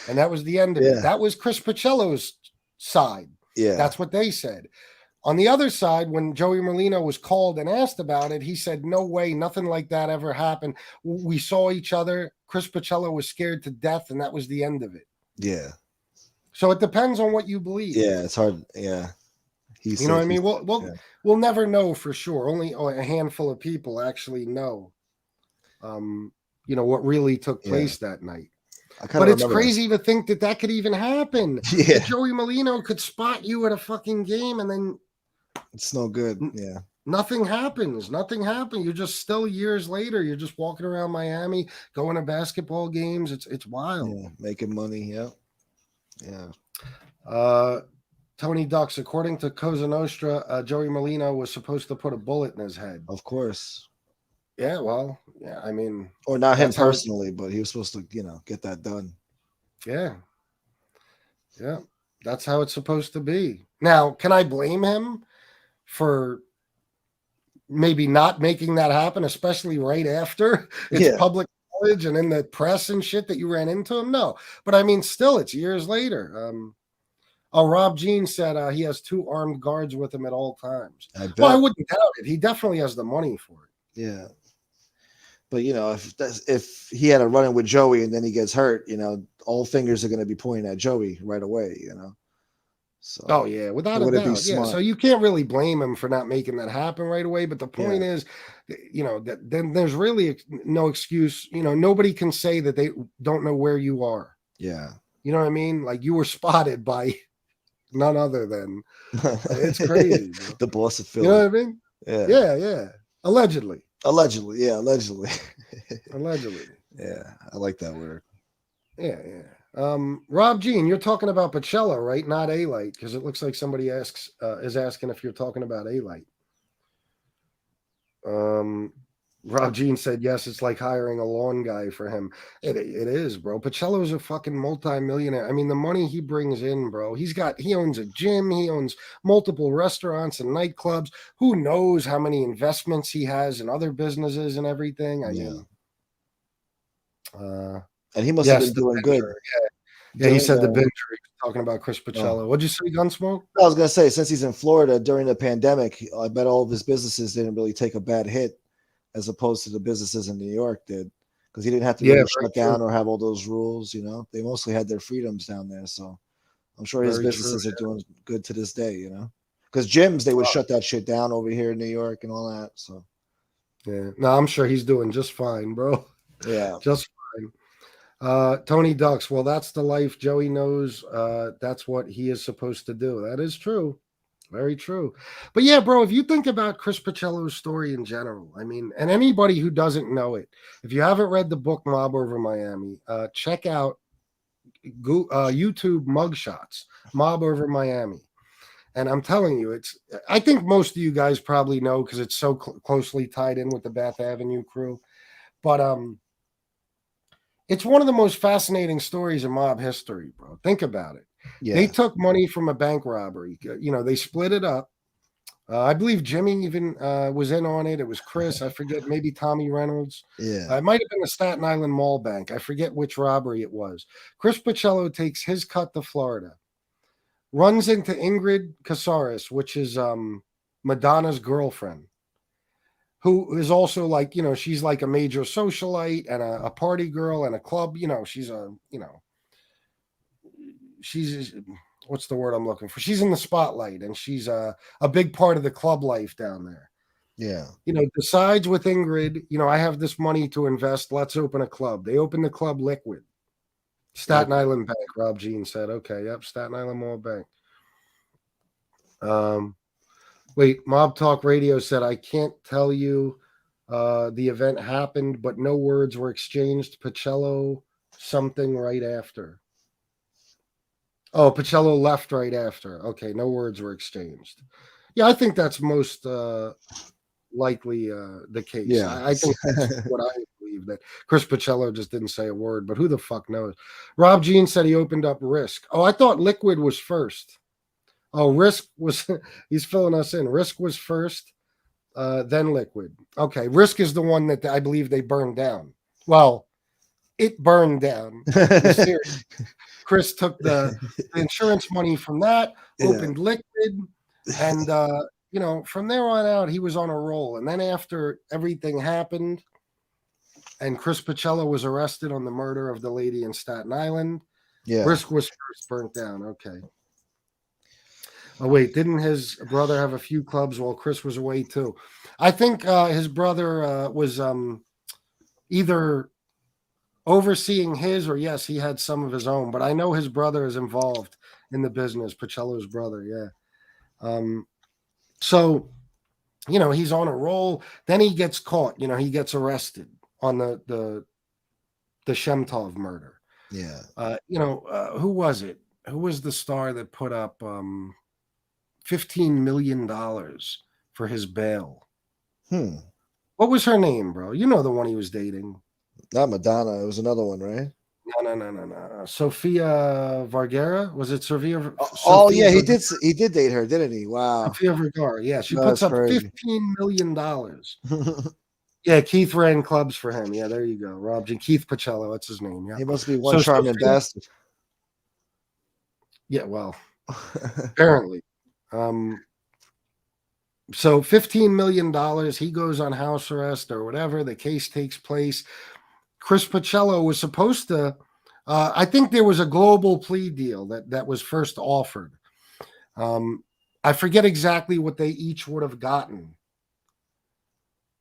And that was the end of it. That was Chris Paciello's side. Yeah. That's what they said. On the other side, when Joey Molino was called and asked about it, he said, no way, nothing like that ever happened. We saw each other. Chris Paciello was scared to death, and that was the end of it. Yeah. So it depends on what you believe. Yeah, it's hard. Yeah. You know what I mean? We'll never know for sure. Only a handful of people actually know, what really took place that night. But it's crazy to think that could even happen. Yeah. That Joey Molino could spot you at a fucking game and then it's no good. Yeah. Nothing happens. Nothing happened. You're just still years later. You're just walking around Miami, going to basketball games. It's wild. Yeah, making money. Yeah. Yeah. Tony Ducks, according to Cosa Nostra, Joey Molino was supposed to put a bullet in his head. Of course. Yeah, well, yeah, I mean, or not him personally, but he was supposed to, get that done. Yeah. Yeah. That's how it's supposed to be. Now, can I blame him for maybe not making that happen, especially right after it's public knowledge and in the press and shit that you ran into him? No. But I mean, still, it's years later. Rob Jean said he has 2 armed guards with him at all times. Well, I wouldn't doubt it. He definitely has the money for it. Yeah. But if he had a run-in with Joey and then he gets hurt, all fingers are going to be pointing at Joey right away. So without a doubt. Yeah, so you can't really blame him for not making that happen right away. But the point is, that then there's really no excuse. Nobody can say that they don't know where you are. Yeah, you know what I mean. Like you were spotted by none other than it's crazy. The boss of Philly. You know what I mean? Yeah. Allegedly. Allegedly. Allegedly. Yeah, I like that word. Yeah. Rob Jean, you're talking about Paciello, right? Not A-Light, because it looks like somebody is asking if you're talking about A-Light. Rob Jean said, yes, it's like hiring a lawn guy for him. It is, bro. Paciello's a fucking multi-millionaire. I mean, the money he brings in, bro. He owns a gym. He owns multiple restaurants and nightclubs. Who knows how many investments he has in other businesses and everything. I mean, and he must have been doing good. Yeah, he said the Binger. Talking about Chris Paciello. What'd you say, Gunsmoke? I was gonna say, since he's in Florida during the pandemic, I bet all of his businesses didn't really take a bad hit, as opposed to the businesses in New York did, because he didn't have to really shut down or have all those rules. They mostly had their freedoms down there. So I'm sure his businesses are doing good to this day. Because gyms, they would shut that shit down over here in New York and all that. So yeah, no, I'm sure he's doing just fine, bro. Yeah, just fine. Tony Ducks, well, that's the life. Joey knows that's what he is supposed to do. That is true. Very true. But yeah, bro, if you think about Chris Paciello's story in general, I mean, and anybody who doesn't know it, if you haven't read the book Mob Over Miami, check out YouTube mugshots, Mob Over Miami. And I'm telling you, I think most of you guys probably know because it's so closely tied in with the Bath Avenue crew. But it's one of the most fascinating stories in mob history, bro. Think about it. Yeah. They took money from a bank robbery. They split it up. I believe Jimmy even was in on it. It was Chris. I forget. Maybe Tommy Reynolds. Yeah. It might have been the Staten Island Mall Bank. I forget which robbery it was. Chris Paciello takes his cut to Florida, runs into Ingrid Casares, which is Madonna's girlfriend. who is also like, she's like a major socialite and a party girl and a club. She's she's what's the word I'm looking for? She's in the spotlight, and she's a big part of the club life down there. Yeah. Decides with Ingrid, I have this money to invest. Let's open a club. They open the club Liquid. Staten Island Bank, Rob Jean said. Okay, yep, Staten Island Mall Bank. Wait, Mob Talk Radio said, I can't tell you the event happened, but no words were exchanged. Paciello something right after. Oh, Paciello left right after. Okay, no words were exchanged. Yeah, I think that's most likely the case. Yeah. I think that's what I believe, that Chris Paciello just didn't say a word, but who the fuck knows? Rob Jean said he opened up Risk. Oh, I thought Liquid was first. Oh, Risk was, he's filling us in. Risk was first, then Liquid. Okay, Risk is the one that I believe they burned down. Well, it burned down. Chris took the insurance money from that, opened Liquid, and from there on out, he was on a roll. And then after everything happened, and Chris Paciello was arrested on the murder of the lady in Staten Island, Risk was first, burnt down. Okay. Oh, wait, didn't his brother have a few clubs while Chris was away too? I think his brother was either overseeing his, or yes, he had some of his own, but I know his brother is involved in the business, Paciello's brother, yeah. So, he's on a roll. Then he gets caught, he gets arrested on the Shemtov murder. Yeah. Who was it? Who was the star that put up $15 million for his bail? What was her name, bro? You know the one he was dating. Not Madonna. It was another one, right? No. Sofia Vergara? Was it Sofia? Oh, yeah, he did date her, didn't he? Wow. Sofia Vergara. Yeah, she puts up $15 million. Yeah, Keith ran clubs for him. Yeah, there you go. Rob G. Keith Paciello, that's his name. Yeah, he must be one charming bastard. Yeah, well, apparently. So $15 million, he goes on house arrest or whatever. The case takes place. Chris Paciello was supposed to, I think there was a global plea deal that was first offered. I forget exactly what they each would have gotten.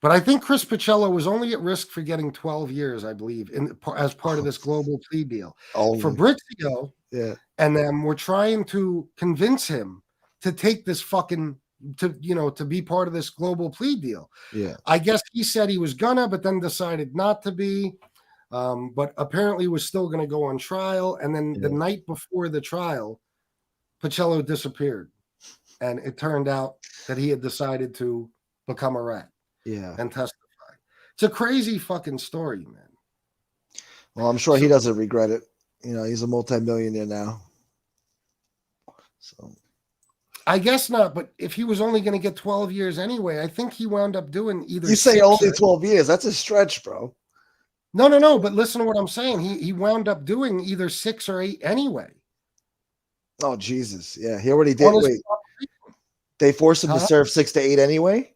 But I think Chris Paciello was only at risk for getting 12 years, I believe, as part of this global plea deal. Fabrizio and them were trying to convince him to take this to be part of this global plea deal. Yeah. I guess he said he was gonna, but then decided not to be. But apparently was still going to go on trial. And then the night before the trial, Paciello disappeared. And it turned out that he had decided to become a rat. Yeah. And testify. It's a crazy fucking story, man. Well, I'm sure he doesn't regret it. He's a multimillionaire now. So I guess not, but if he was only going to get 12 years anyway, I think he wound up doing either. You say only 12 years. That's a stretch, bro. No. But listen to what I'm saying. He wound up doing either 6 or 8 anyway. Oh, Jesus. Yeah, he already did. Wait. They forced him to serve 6 to 8 anyway?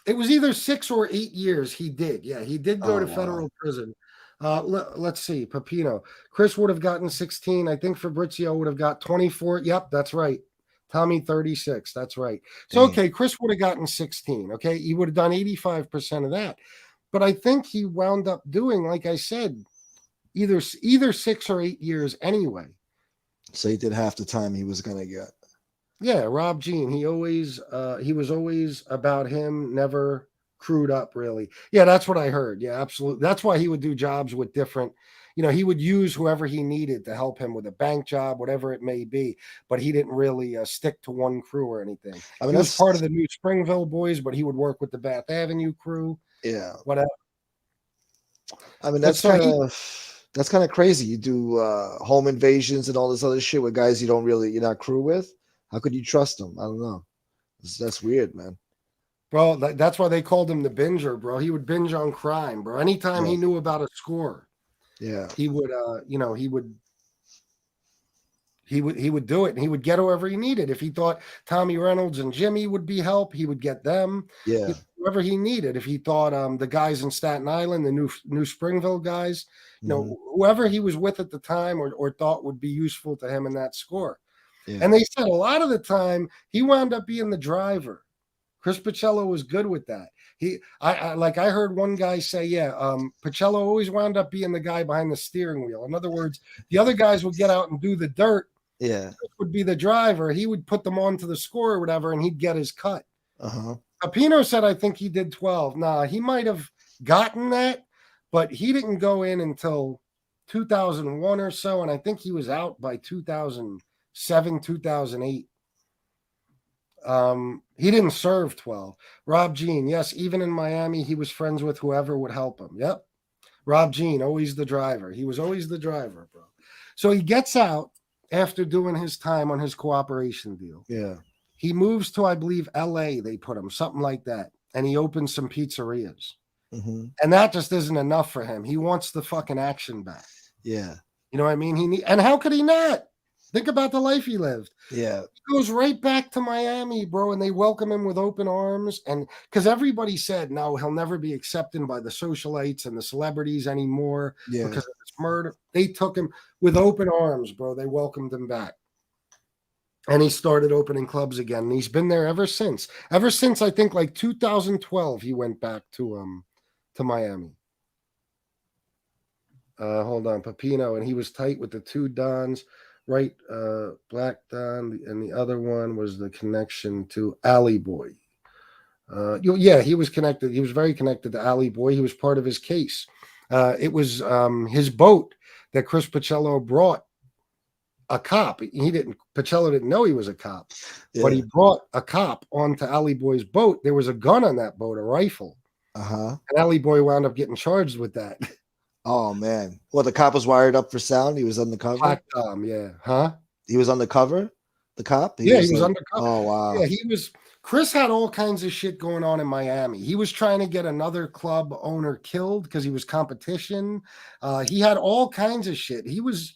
It was either 6 or 8 years he did. Yeah, he did go to federal prison. Let's see. Pepino. Chris would have gotten 16. I think Fabrizio would have got 24. Yep, that's right. Tommy 36. That's right. So, okay, Chris would have gotten 16. Okay, he would have done 85% of that. But I think he wound up doing, like I said, either 6 or 8 years anyway. So he did half the time he was going to get. Yeah, Rob Jean. He was always about him, never crewed up really. Yeah, that's what I heard. Yeah, absolutely. That's why he would do jobs with different, he would use whoever he needed to help him with a bank job, whatever it may be. But he didn't really stick to one crew or anything. I mean, he was part of the New Springville boys, but he would work with the Bath Avenue crew. Yeah, whatever. I mean, that's kind of crazy. You do home invasions and all this other shit with guys you're not crew with. How could you trust them? I don't know. That's weird, man. Bro, that's why they called him the binger, bro. He would binge on crime, bro. Anytime he knew about a score, he would, he would do it, and he would get whoever he needed. If he thought Tommy Reynolds and Jimmy would be help, he would get them. Yeah, He whoever he needed. If he thought the guys in Staten Island, the New Springville guys, you know, whoever he was with at the time or thought would be useful to him in that score. Yeah. And they said a lot of the time he wound up being the driver. Chris Paciello was good with that. I heard one guy say, Paciello always wound up being the guy behind the steering wheel. In other words, the other guys would get out and do the dirt. Yeah. Chris would be the driver. He would put them onto the score or whatever, and he'd get his cut. Uh-huh. Pino said, I think he did 12. Nah, he might have gotten that, but he didn't go in until 2001 or so, and I think he was out by 2007, 2008. He didn't serve 12. Rob Jean, yes, even in Miami, he was friends with whoever would help him. Yep. Rob Jean, always the driver. He was always the driver, bro. So he gets out after doing his time on his cooperation deal. Yeah. He moves to, I believe, LA, they put him, something like that. And he opens some pizzerias. Mm-hmm. And that just isn't enough for him. He wants the fucking action back. Yeah. You know what I mean? And how could he not? Think about the life he lived. Yeah. He goes right back to Miami, bro, and they welcome him with open arms. And because everybody said, no, he'll never be accepted by the socialites and the celebrities anymore because of this murder. They took him with open arms, bro. They welcomed him back. And he started opening clubs again. And he's been there ever since. Ever since, I think, like 2012, he went back to Miami. Hold on, Pepino. And he was tight with the two Dons. Right, Black Don, and the other one was the connection to Alley Boy. He was connected. He was very connected to Alley Boy. He was part of his case. It was his boat that Chris Paciello brought a cop. Paciello didn't know he was a cop, but he brought a cop onto Alley Boy's boat. There was a gun on that boat, a rifle. Uh-huh. And Alley Boy wound up getting charged with that. Oh man! Well, the cop was wired up for sound. He was undercover. Black Tom, yeah, huh? He was undercover. The cop. He was undercover. Oh wow! Yeah, he was. Chris had all kinds of shit going on in Miami. He was trying to get another club owner killed because he was competition. He had all kinds of shit. He was,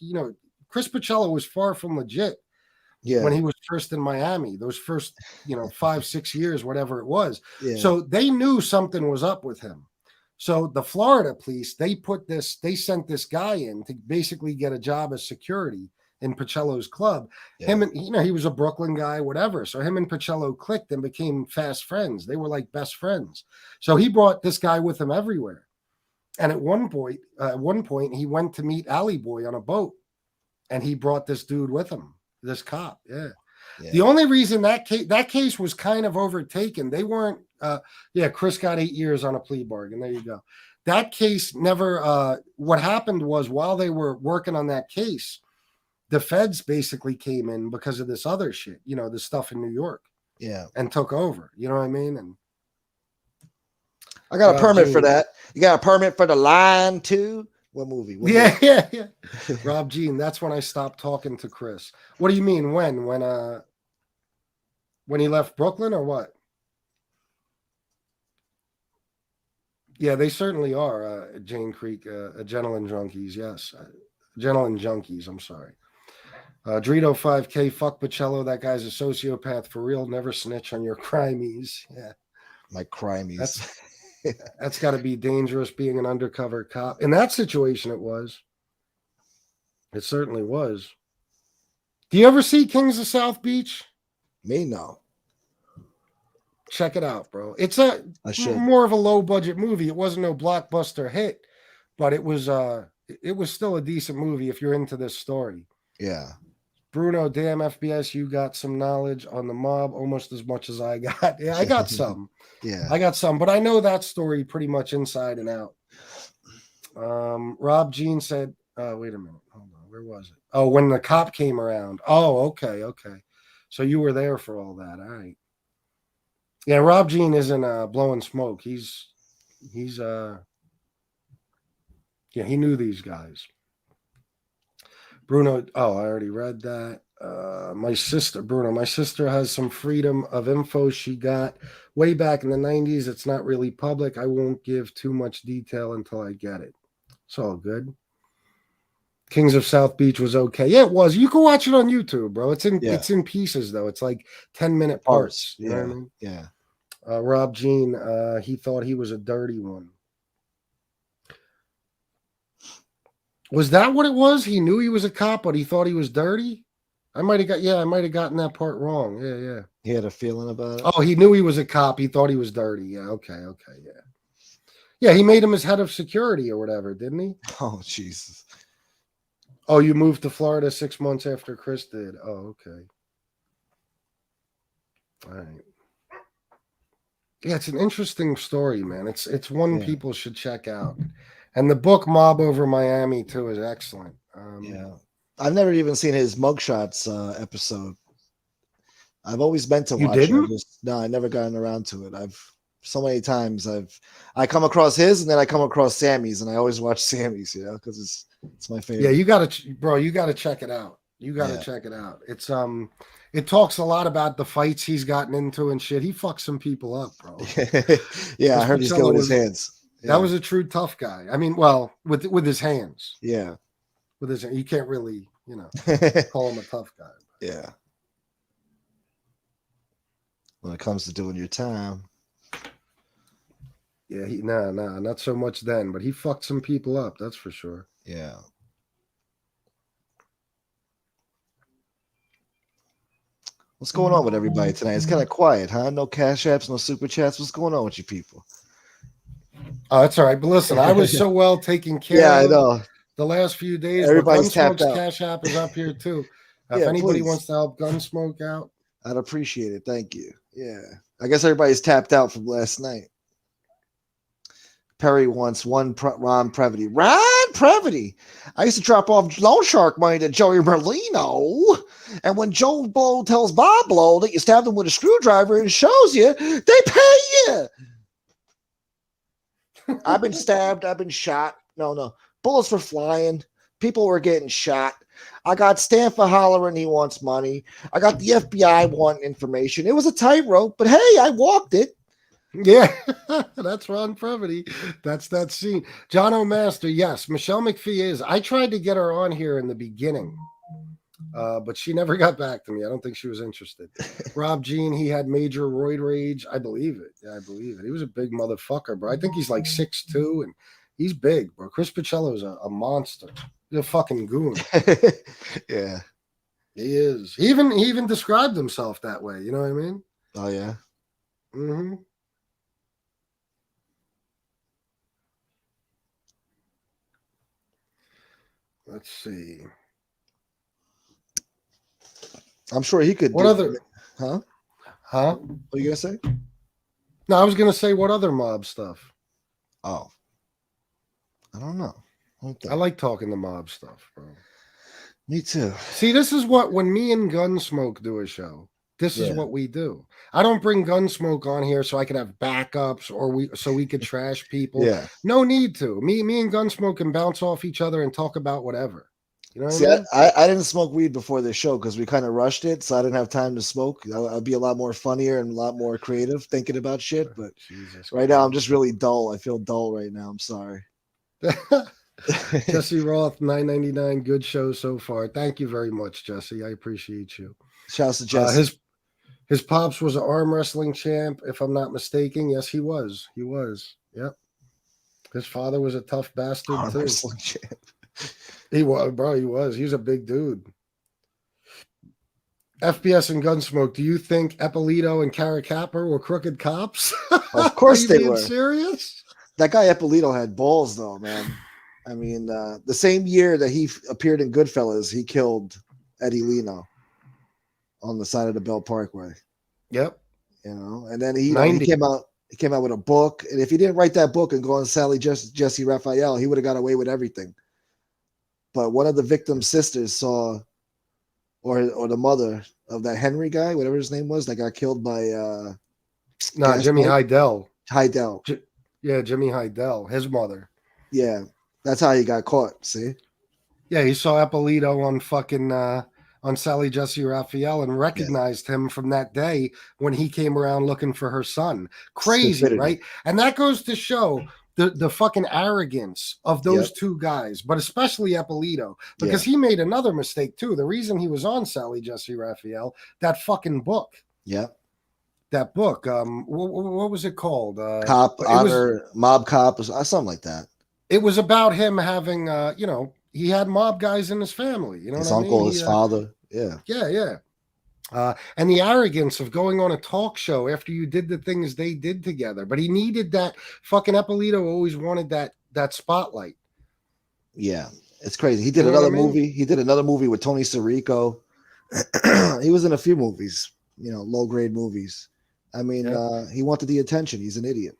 Chris Paciello was far from legit. Yeah. When he was first in Miami, those first, 5-6 years, whatever it was. Yeah. So they knew something was up with him. So the Florida police, they sent this guy in to basically get a job as security in Paciello's club. Yeah. Him and, he was a Brooklyn guy, whatever. So him and Paciello clicked and became fast friends. They were like best friends. So he brought this guy with him everywhere. And at one point, he went to meet Alley Boy on a boat, and he brought this dude with him, this cop. Yeah. The only reason that case was kind of overtaken, they weren't. Chris got 8 years on a plea bargain. There you go. That case never. What happened was while they were working on that case, the feds basically came in because of this other shit. The stuff in New York. Yeah, and took over. You know what I mean? And I got a permit for that. You got a permit for The Line too? What movie? Yeah. Rob Jean. That's when I stopped talking to Chris. What do you mean? When he left Brooklyn or what? Yeah, they certainly are. Jane Creek, Adrenaline Junkies. Yes, Adrenaline Junkies. I'm sorry. Drito 5K. Fuck Paciello. That guy's a sociopath for real. Never snitch on your crimies. Yeah, my crimies. That's got to be dangerous being an undercover cop. In that situation, it was. It certainly was. Do you ever see Kings of South Beach? Me, no. Check it out, bro. It's more of a low budget movie. It wasn't no blockbuster hit, but it was still a decent movie if you're into this story. Yeah. Bruno, damn FBS, you got some knowledge on the mob almost as much as I got. Yeah, I got some. Yeah. I got some, but I know that story pretty much inside and out. Rob Jean said, wait a minute. Hold on. Where was it? Oh, when the cop came around. Oh, okay. So you were there for all that. All right. Yeah, Rob Jean isn't blowing smoke. He knew these guys. Bruno, I already read that. My sister has some freedom of info she got way back in the 90s. It's not really public. I won't give too much detail until I get it. It's all good. Kings of South Beach was okay. Yeah, it was. You can watch it on YouTube, bro. It's in pieces though. It's like 10-minute parts. You know what I mean? Yeah. Rob Jean, he thought he was a dirty one. Was that what it was? He knew he was a cop, but he thought he was dirty? I might have gotten that part wrong. Yeah. He had a feeling about it. Oh, he knew he was a cop. He thought he was dirty. Yeah, okay, yeah. Yeah, he made him his head of security or whatever, didn't he? Oh, Jesus. Oh, you moved to Florida 6 months after Chris did. Oh, okay. All right. Yeah, it's an interesting story, man. It's one people should check out. And the book Mob Over Miami, too, is excellent. Yeah. I've never even seen his mugshots episode. I've always meant to watch it. No, I never gotten around to it. So many times I come across his and then I come across Sammy's, and I always watch Sammy's, because it's my favorite. Yeah, you gotta check it out. You gotta check it out. It's it talks a lot about the fights he's gotten into and shit. He fucks some people up, bro. Yeah, I heard he's good with his hands. Yeah. That was a true tough guy. I mean, well, with his hands. Yeah. With his, you can't really, call him a tough guy. Yeah. When it comes to doing your time. Yeah, not so much then, but he fucked some people up, that's for sure. Yeah. What's going on with everybody tonight? It's kind of quiet, huh? No cash apps, no super chats. What's going on with you people? Oh, that's all right. But listen, I was so well taken care of. Yeah, I know. The last few days, everybody's tapped out. Cash app is up here too. If anybody wants to help Gunsmoke out, I'd appreciate it. Thank you. Yeah, I guess everybody's tapped out from last night. Perry wants Ron Previty. Ron Previty. I used to drop off loan shark money to Joey Merlino. And when Joe Blow tells Bob Blow that you stabbed him with a screwdriver and shows you, they pay you. I've been stabbed. I've been shot. No. Bullets were flying. People were getting shot. I got Stanford hollering he wants money. I got the FBI wanting information. It was a tightrope, but hey, I walked it. Yeah, that's Ron Previty. That's that scene. John O'Master, yes. Michelle McPhee is. I tried to get her on here in the beginning, but she never got back to me. I don't think she was interested. Rob Jean, he had major roid rage. I believe it. Yeah, I believe it. He was a big motherfucker, bro. I think he's like 6'2", and he's big, bro. Chris Paciello's a monster. He's a fucking goon. Yeah. He is. He even described himself that way. You know what I mean? Oh, yeah? Mm-hmm. Let's see. I'm sure he could. What other? Huh? What are you gonna say? No, I was gonna say what other mob stuff. Oh, I don't know. I like talking the mob stuff, bro. Me too. See, this is what when me and Gunsmoke do a show. This is what we do. I don't bring Gunsmoke on here so I can have backups or we could trash people. Yeah. No need to. Me and Gunsmoke can bounce off each other and talk about whatever. You know what See, I mean? I didn't smoke weed before this show because we kind of rushed it, so I didn't have time to smoke. I'd be a lot more funnier and a lot more creative thinking about shit. But right now, I'm just really dull. I feel dull right now. I'm sorry. Jesse Roth, $9.99. Good show so far. Thank you very much, Jesse. I appreciate you. Shouts to Jesse. His pops was an arm wrestling champ, if I'm not mistaken. Yes, he was. He was. Yep. His father was a tough bastard arm too. Wrestling champ. He was, bro. He was. He was a big dude. FBS and Gunsmoke. Do you think Eppolito and Caracapper were crooked cops? Of course they were. Serious? That guy Eppolito had balls, though, man. I mean, the same year that he appeared in Goodfellas, he killed Eddie Leno on the side of the Bell Parkway. Yep. You know, and then he came out with a book, and if he didn't write that book and go on Sally Jesse Raphael, he would have got away with everything. But one of the victim's sisters saw, or the mother of that Henry guy, whatever his name was, that got killed by Jimmy Heidel. Yeah, Jimmy Heidel, his mother. Yeah, that's how he got caught. See? Yeah, he saw Eppolito on fucking on Sally Jesse Raphael and recognized him from that day when he came around looking for her son. Crazy, stupidity. Right? And that goes to show the fucking arrogance of those two guys, but especially Eppolito, because he made another mistake too. The reason he was on Sally Jesse Raphael, that fucking book. Yeah. that book. What was it called? Cop It was Honor, Mob Cop, or something like that. it was about him having he had mob guys in his family. You know His what I mean? uncle, his father. Yeah. Yeah. And the arrogance of going on a talk show after you did the things they did together. But he needed that. Fucking Eppolito always wanted that spotlight. Yeah. It's crazy. He did You know what another I mean? movie. He did another movie with Tony Sirico. He was in a few movies, low grade movies. I mean, he wanted the attention. He's an idiot.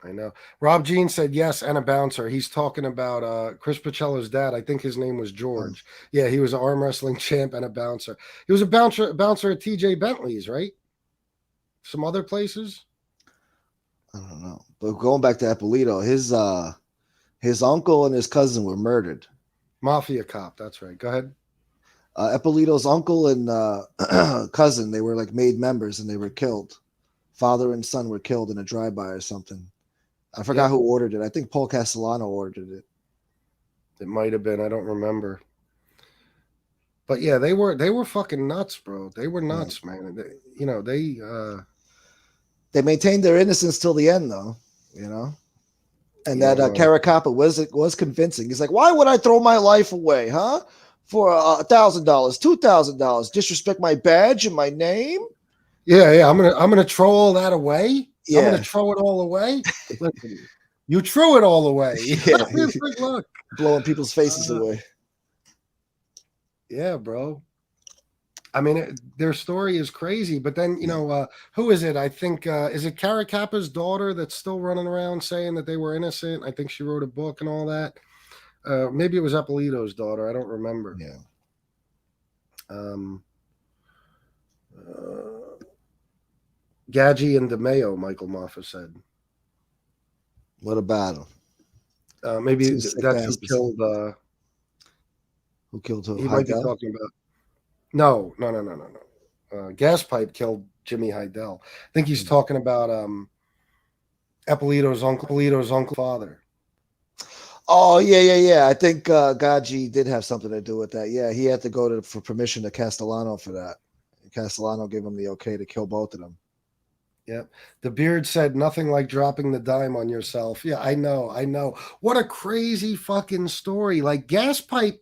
I know. Rob Jean said yes, and a bouncer. He's talking about Chris Paciello's dad. I think his name was George. Yeah, he was an arm wrestling champ and a bouncer. He was a bouncer at TJ Bentley's, right? Some other places. I don't know. But going back to Eppolito, his uncle and his cousin were murdered. Mafia cop. That's right. Go ahead. Eppolito's uncle and cousin, they were like made members and they were killed. Father and son were killed in a drive-by or something. I forgot who ordered it. I think Paul Castellano ordered it. It might have been. I don't remember. But yeah, they were fucking nuts, bro. They were nuts, man. They maintained their innocence till the end, though. And that Caracappa was convincing. He's like, why would I throw my life away, huh? For $1,000, $2,000, disrespect my badge and my name. Yeah. I'm gonna throw all that away. Yeah. I'm gonna throw it all away. Listen, you threw it all away. Yeah. Like, look, blowing people's faces away. Yeah, bro. I mean, their story is crazy. But then who is it? I think is it Caracappa's daughter that's still running around saying that they were innocent? I think she wrote a book and all that. Maybe it was Eppolito's daughter. I don't remember. Yeah. Gadji and DeMeo, Michael Mafia said. What about him? Maybe that's who killed. Who killed who? He might be talking about. No. Gaspipe killed Jimmy Heidel. I think he's talking about Eppolito's uncle father. Oh, yeah. I think Gadji did have something to do with that. Yeah, he had to go for permission to Castellano for that. Castellano gave him the okay to kill both of them. Yep. The Beard said nothing like dropping the dime on yourself. Yeah, I know. What a crazy fucking story. Like Gaspipe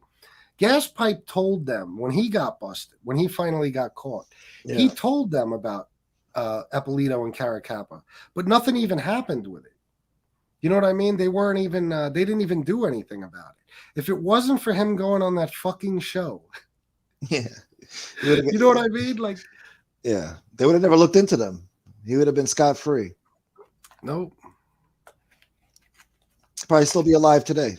told them when he got busted, when he finally got caught, he told them about Eppolito and Caracappa, but nothing even happened with it. You know what I mean? They weren't even, they didn't even do anything about it. If it wasn't for him going on that fucking show. Yeah. You know what I mean? Like, yeah, they would have never looked into them. He would have been scot-free. Nope. Probably still be alive today.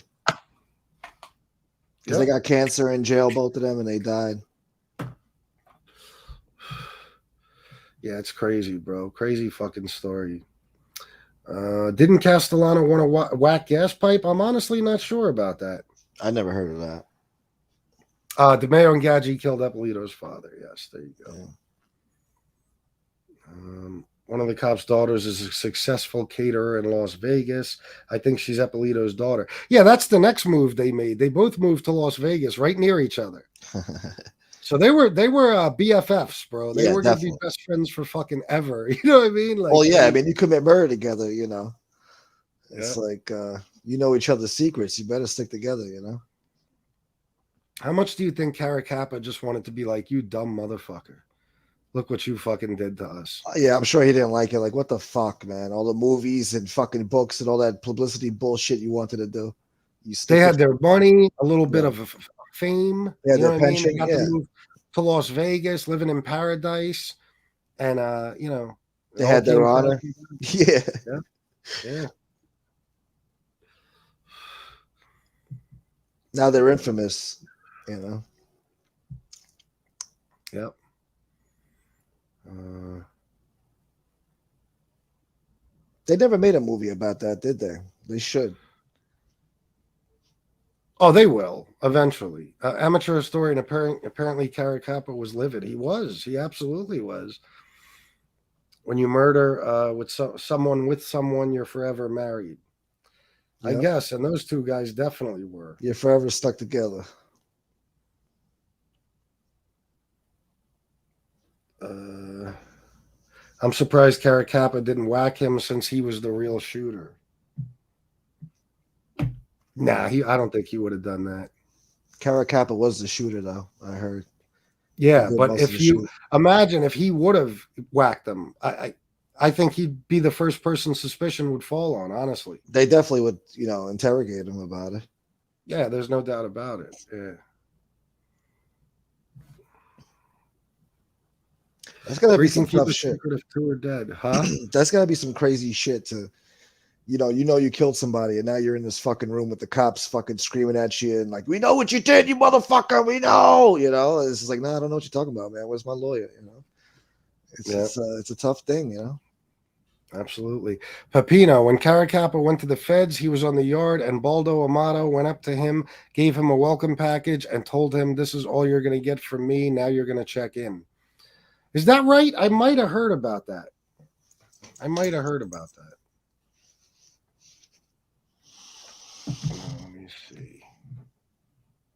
Because they got cancer in jail, both of them, and they died. Yeah, it's crazy, bro. Crazy fucking story. Didn't Castellano want to whack Gaspipe? I'm honestly not sure about that. I never heard of that. DeMeo and Gadji killed Eppolito's father. Yes, there you go. Yeah. One of the cop's daughters is a successful caterer in Las Vegas. I think she's Eppolito's daughter. Yeah, that's the next move they made. They both moved to Las Vegas, right near each other. So they were BFFs, bro. They were going to be best friends for fucking ever. You know what I mean? Like, well, yeah. I mean, you commit murder together. It's like you know each other's secrets. You better stick together. How much do you think Caracappa just wanted to be like, you dumb motherfucker? Look what you fucking did to us. Yeah, I'm sure he didn't like it. Like, what the fuck, man? All the movies and fucking books and all that publicity bullshit you wanted to do. They had their money, a little bit of fame. Yeah, their pension. They got to move to Las Vegas, living in paradise, and they had their honor. Yeah. Now they're infamous. Yep. They never made a movie about that, did they? They should. Oh, they will eventually. Amateur historian apparently Caracappa was livid. He absolutely was. When you murder with someone, you're forever married. Yep. I guess, and those two guys definitely were. You're forever stuck together. I'm surprised Caracappa didn't whack him since he was the real shooter. Nah, I don't think he would have done that. Caracappa was the shooter, though. I heard. Yeah, He did but most of if the you shooting. imagine if he would have whacked them, I think he'd be the first person suspicion would fall on, honestly. They definitely would, interrogate him about it. Yeah, there's no doubt about it. Yeah. That's gotta be Three some can keep tough a shit. secret if two are dead, huh? That's gotta be some crazy shit to, you killed somebody, and now you're in this fucking room with the cops fucking screaming at you and like, we know what you did, you motherfucker, we know. It's just like, no, I don't know what you're talking about, man. Where's my lawyer? It's a tough thing, Absolutely. Pepino, when Caracappa went to the feds, he was on the yard, and Baldo Amato went up to him, gave him a welcome package, and told him, "This is all you're going to get from me. Now you're going to check in." Is that right? I might have heard about that. Let me see.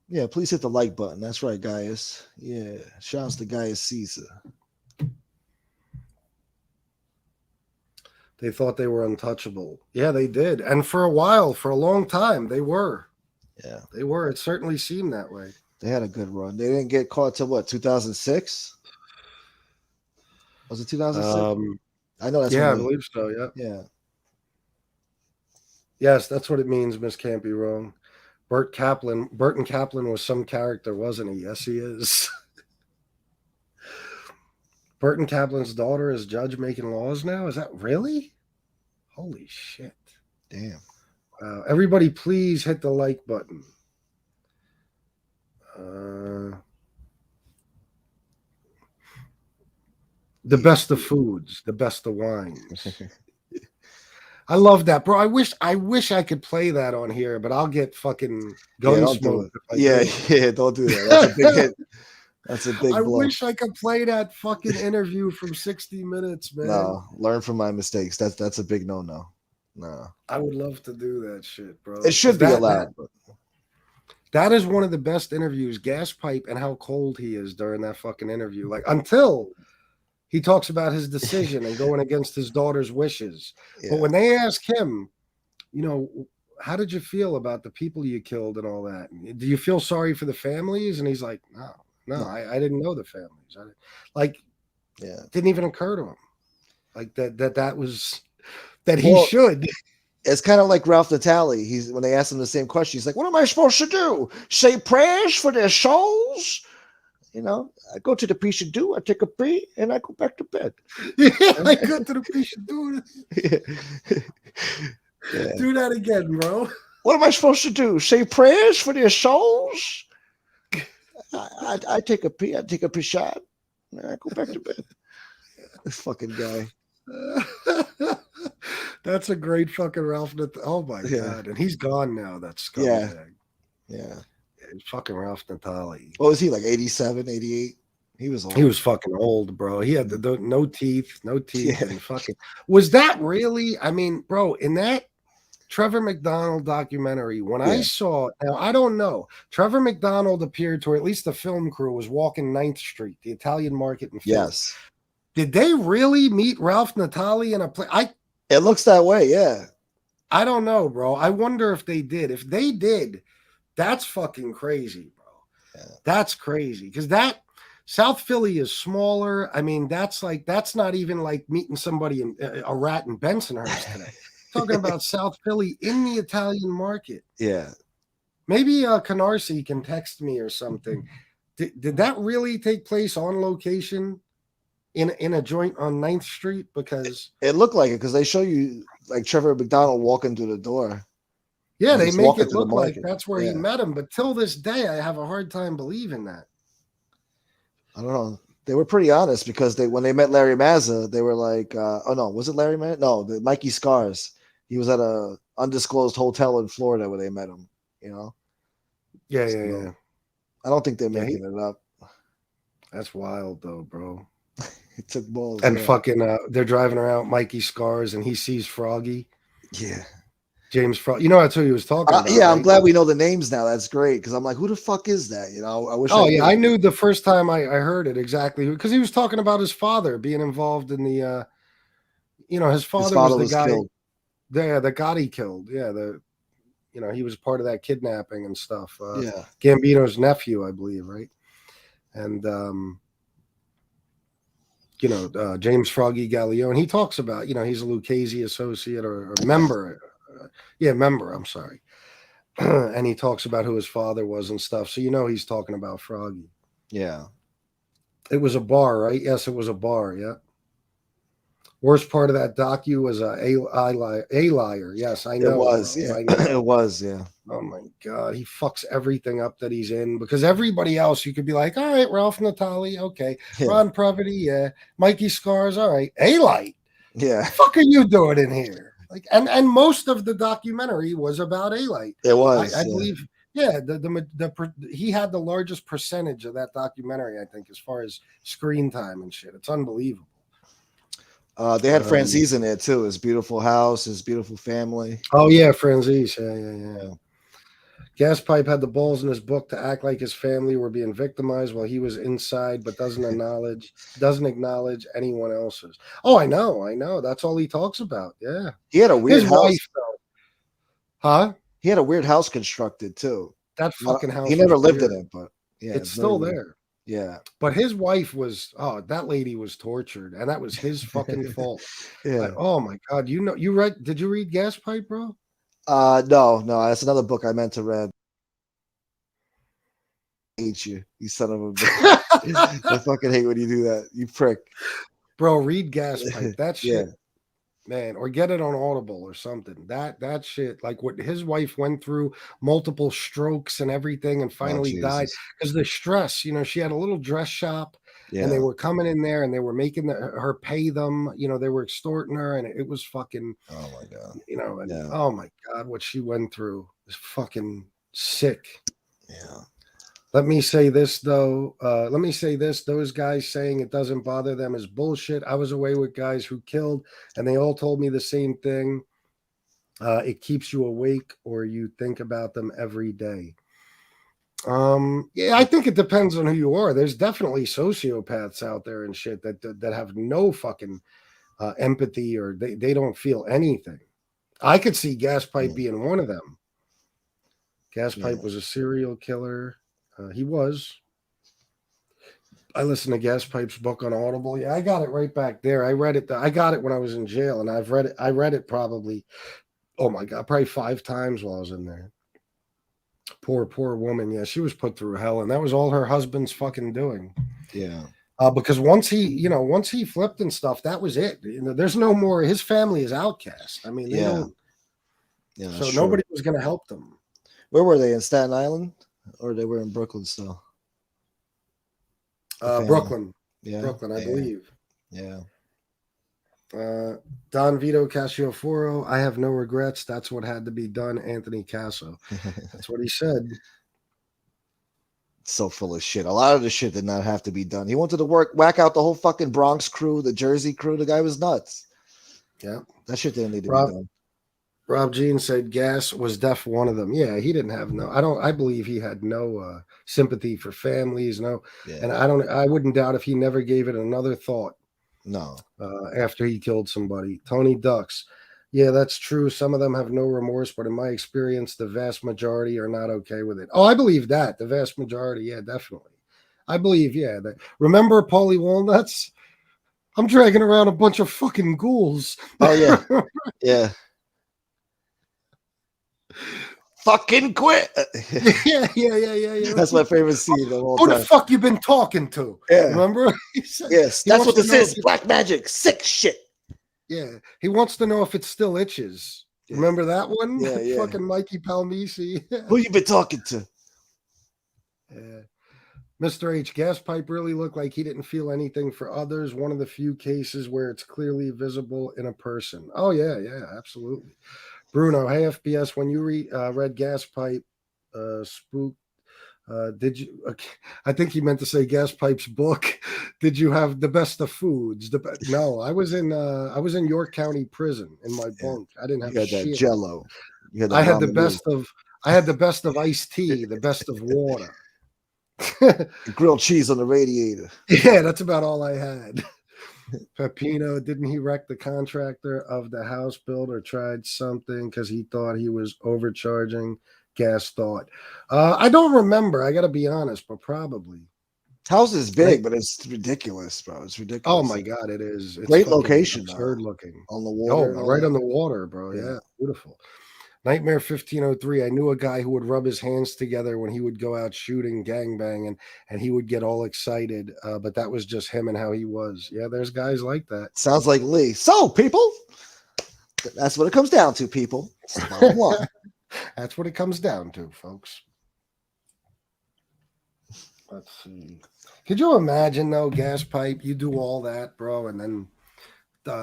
Yeah, please hit the like button. That's right, Gaius. Yeah, shouts to Gaius Caesar. They thought they were untouchable. Yeah, they did. And for a while, for a long time, they were. Yeah. They were. It certainly seemed that way. They had a good run. They didn't get caught till what, 2006? Was it 2006? I know that's I when believe so, yeah. Yeah. Yes, that's what it means, Miss Can't Be Wrong. Burton Kaplan was some character, wasn't he? Yes, he is. Burton Kaplan's daughter is judge making laws now? Is that really? Holy shit. Damn. Wow. Everybody please hit the like button. The best of foods, the best of wines. I love that, bro. I wish I could play that on here, but I'll get fucking Gunsmoke. Don't do that. That's a big hit. That's a big blow. I wish I could play that fucking interview from 60 Minutes, man. No, learn from my mistakes. That's a big no. No. I would love to do that shit, bro. It should be allowed. That is one of the best interviews, Gaspipe, and how cold he is during that fucking interview. Like, until he talks about his decision and going against his daughter's wishes. Yeah. But when they ask him, how did you feel about the people you killed and all that? Do you feel sorry for the families? And he's like, no, I didn't know the families. Didn't even occur to him. Like he should. It's kind of like Ralph Natali. When they asked him the same question, he's like, what am I supposed to do? Say prayers for their souls? I go to the priest do, I take a pee, and I go back to bed. Yeah, I go to the priest do. Yeah. Do that again, bro. What am I supposed to do? Say prayers for their souls? I take a pee, I take a shot, and I go back to bed. This fucking guy. That's a great fucking Ralph. Oh my god, and he's gone now. That scumbag. Yeah. Fucking Ralph Natali. What was he, like 87, 88? He was old. He was fucking old, bro. He had no teeth. And fucking. Was that really? I mean, bro, in that Trevor McDonald documentary, when I saw, now I don't know, Trevor McDonald appeared to, or at least the film crew was walking 9th Street, the Italian market in Philly. Yes. Did they really meet Ralph Natali in a place? It looks that way, yeah. I don't know, bro. I wonder if they did. If they did, that's fucking crazy, bro. Yeah. That's crazy. Because that South Philly is smaller. I mean, that's not even like meeting somebody in a rat in Bensonhurst today. Talking about South Philly in the Italian market. Yeah. Maybe Canarsie can text me or something. Did that really take place on location in a joint on 9th Street? Because it looked like it, because they show you like Trevor McDonald walking through the door. Yeah, they make it look like that's where he met him. But till this day, I have a hard time believing that. I don't know. They were pretty honest, because when they met Larry Mazza, they were like, oh no, was it Larry Mazza? No, the Mikey Scars. He was at a undisclosed hotel in Florida where they met him, Yeah. I don't think they're making it up. That's wild though, bro. It took balls. And fucking they're driving around Mikey Scars and he sees Froggy. Yeah. James Frog. That's who he was talking about. Yeah, right? I'm glad we know the names now. That's great, because I'm like, who the fuck is that? I wish. I knew the first time I heard it exactly, because he was talking about his father being involved in the you know, his His father father was the was guy killed. there that Gotti killed. Yeah, you know, he was part of that kidnapping and stuff. Yeah. Gambino's nephew, I believe, right? And you know, James Froggy Gallione. He talks about, you know, he's a Lucchese associate or member. Member. I'm sorry. And he talks about who his father was and stuff. So you know he's talking about Froggy. Yeah. It was a bar, right? Yes, it was a bar. Yeah. Worst part of that docu was a liar. Yes, I It know, was. bro. Yeah. I know. It was. Yeah. Oh my god, he fucks everything up that he's in because everybody else you could be like, all right, Ralph Natali, okay, Yeah. Ron Previty, yeah, Mikey Scars, all right, A-Light, Yeah. fuck are you doing in here? Like, and most of the documentary was about A-Light. It was. I believe, yeah, he had the largest percentage of that documentary, I think, as far as screen time and shit. It's unbelievable. They had Francis in there too. His beautiful house, his beautiful family. Oh yeah, Francis, yeah. Gaspipe had the balls in his book to act like his family were being victimized while he was inside, but doesn't acknowledge anyone else's. Oh, I know. That's all he talks about. Yeah. He had a weird His house. wife, though. Huh? He had a weird house constructed too. That fucking house. He never lived weird. in it, but yeah, it's still weird. there. Yeah. But his wife was, that lady was tortured, and that was his fucking fault. Yeah. Oh my god. You know, did you read Gaspipe, bro? No, that's another book I meant to read. I hate you son of a bitch. I fucking hate when you do that, you prick. Bro, read Gaspipe. That shit, Yeah. man, or get it on Audible or something. That shit, like what his wife went through, multiple strokes and everything, and finally died because the stress. You know, she had a little dress shop, and they were coming in there and they were making her pay them. You know, they were extorting her, and it was fucking. Oh my god. You know, and oh my god, what she went through is fucking sick. Yeah. Let me say this, though. Those guys saying it doesn't bother them is bullshit. I was away with guys who killed, and they all told me the same thing. It keeps you awake, or you think about them every day. Yeah, I think it depends on who you are. There's definitely sociopaths out there and shit that have no fucking empathy, or they don't feel anything. I could see Gaspipe being one of them. Gaspipe was a serial killer. He was. I listened to Gaspipe's book on Audible. Yeah, I got it right back there. I read it. I got it when I was in jail, and I've read it. I read it probably, oh my god, probably 5 times while I was in there. Poor woman. Yeah, she was put through hell, and that was all her husband's fucking doing. Yeah. Because once he flipped and stuff, that was it. You know, there's no more. His family is outcast. I mean, they don't. Yeah. So nobody was going to help them. Where were they, in Staten Island? Or they were in Brooklyn still? Brooklyn. Yeah. Brooklyn, I believe. Yeah. Don Vito Cassioforo, I have no regrets. That's what had to be done, Anthony Casso. That's what he said. So full of shit. A lot of the shit did not have to be done. He wanted to whack out the whole fucking Bronx crew, the Jersey crew. The guy was nuts. Yeah. That shit didn't need to be done. Rob Jean said Gas was def one of them. Yeah, he didn't have I believe he had no sympathy for families, and I wouldn't doubt if he never gave it another thought. No. After he killed somebody. Tony Ducks. Yeah, that's true. Some of them have no remorse, but in my experience, the vast majority are not okay with it. Oh, I believe that. The vast majority, yeah, definitely. I believe, that. Remember Paulie Walnuts? I'm dragging around a bunch of fucking ghouls. Oh yeah. Yeah. Fucking quit. Yeah. That's my favorite scene of all Who time. the fuck you been talking to? Yeah. Remember? Yes, that's what this is. Black magic. Sick shit. Yeah. He wants to know if it still itches. Yeah. Remember that one? Yeah. Fucking Mikey Palmisi. Who you been talking to? Yeah. Mr. H. Gaspipe really looked like he didn't feel anything for others. One of the few cases where it's clearly visible in a person. Oh, yeah, absolutely. Bruno, hey, FBS, when you read Gaspipe, Spook, did you, I think he meant to say Gaspipe's book. Did you have the best of foods? No, I was in York County Prison in my bunk. I didn't have shit. That Jello. I had the best of iced tea, the best of water. Grilled cheese on the radiator. Yeah, that's about all I had. Pepino, didn't he wreck the contractor of the house build or tried something because he thought he was overcharging? Gas thought. I don't remember. I got to be honest, but probably. House is big, but it's ridiculous, bro. It's ridiculous. Oh my god, it is. It's great fucking location, absurd though. looking On the water. Oh, right on the water, bro. Yeah, beautiful. Nightmare 1503. I knew a guy who would rub his hands together when he would go out shooting, gangbanging, and he would get all excited. But that was just him and how he was. Yeah, there's guys like that. Sounds like Lee. So, people, that's what it comes down to, people. That's what it comes down to, folks. Let's see. Could you imagine, though, Gaspipe, you do all that, bro, and then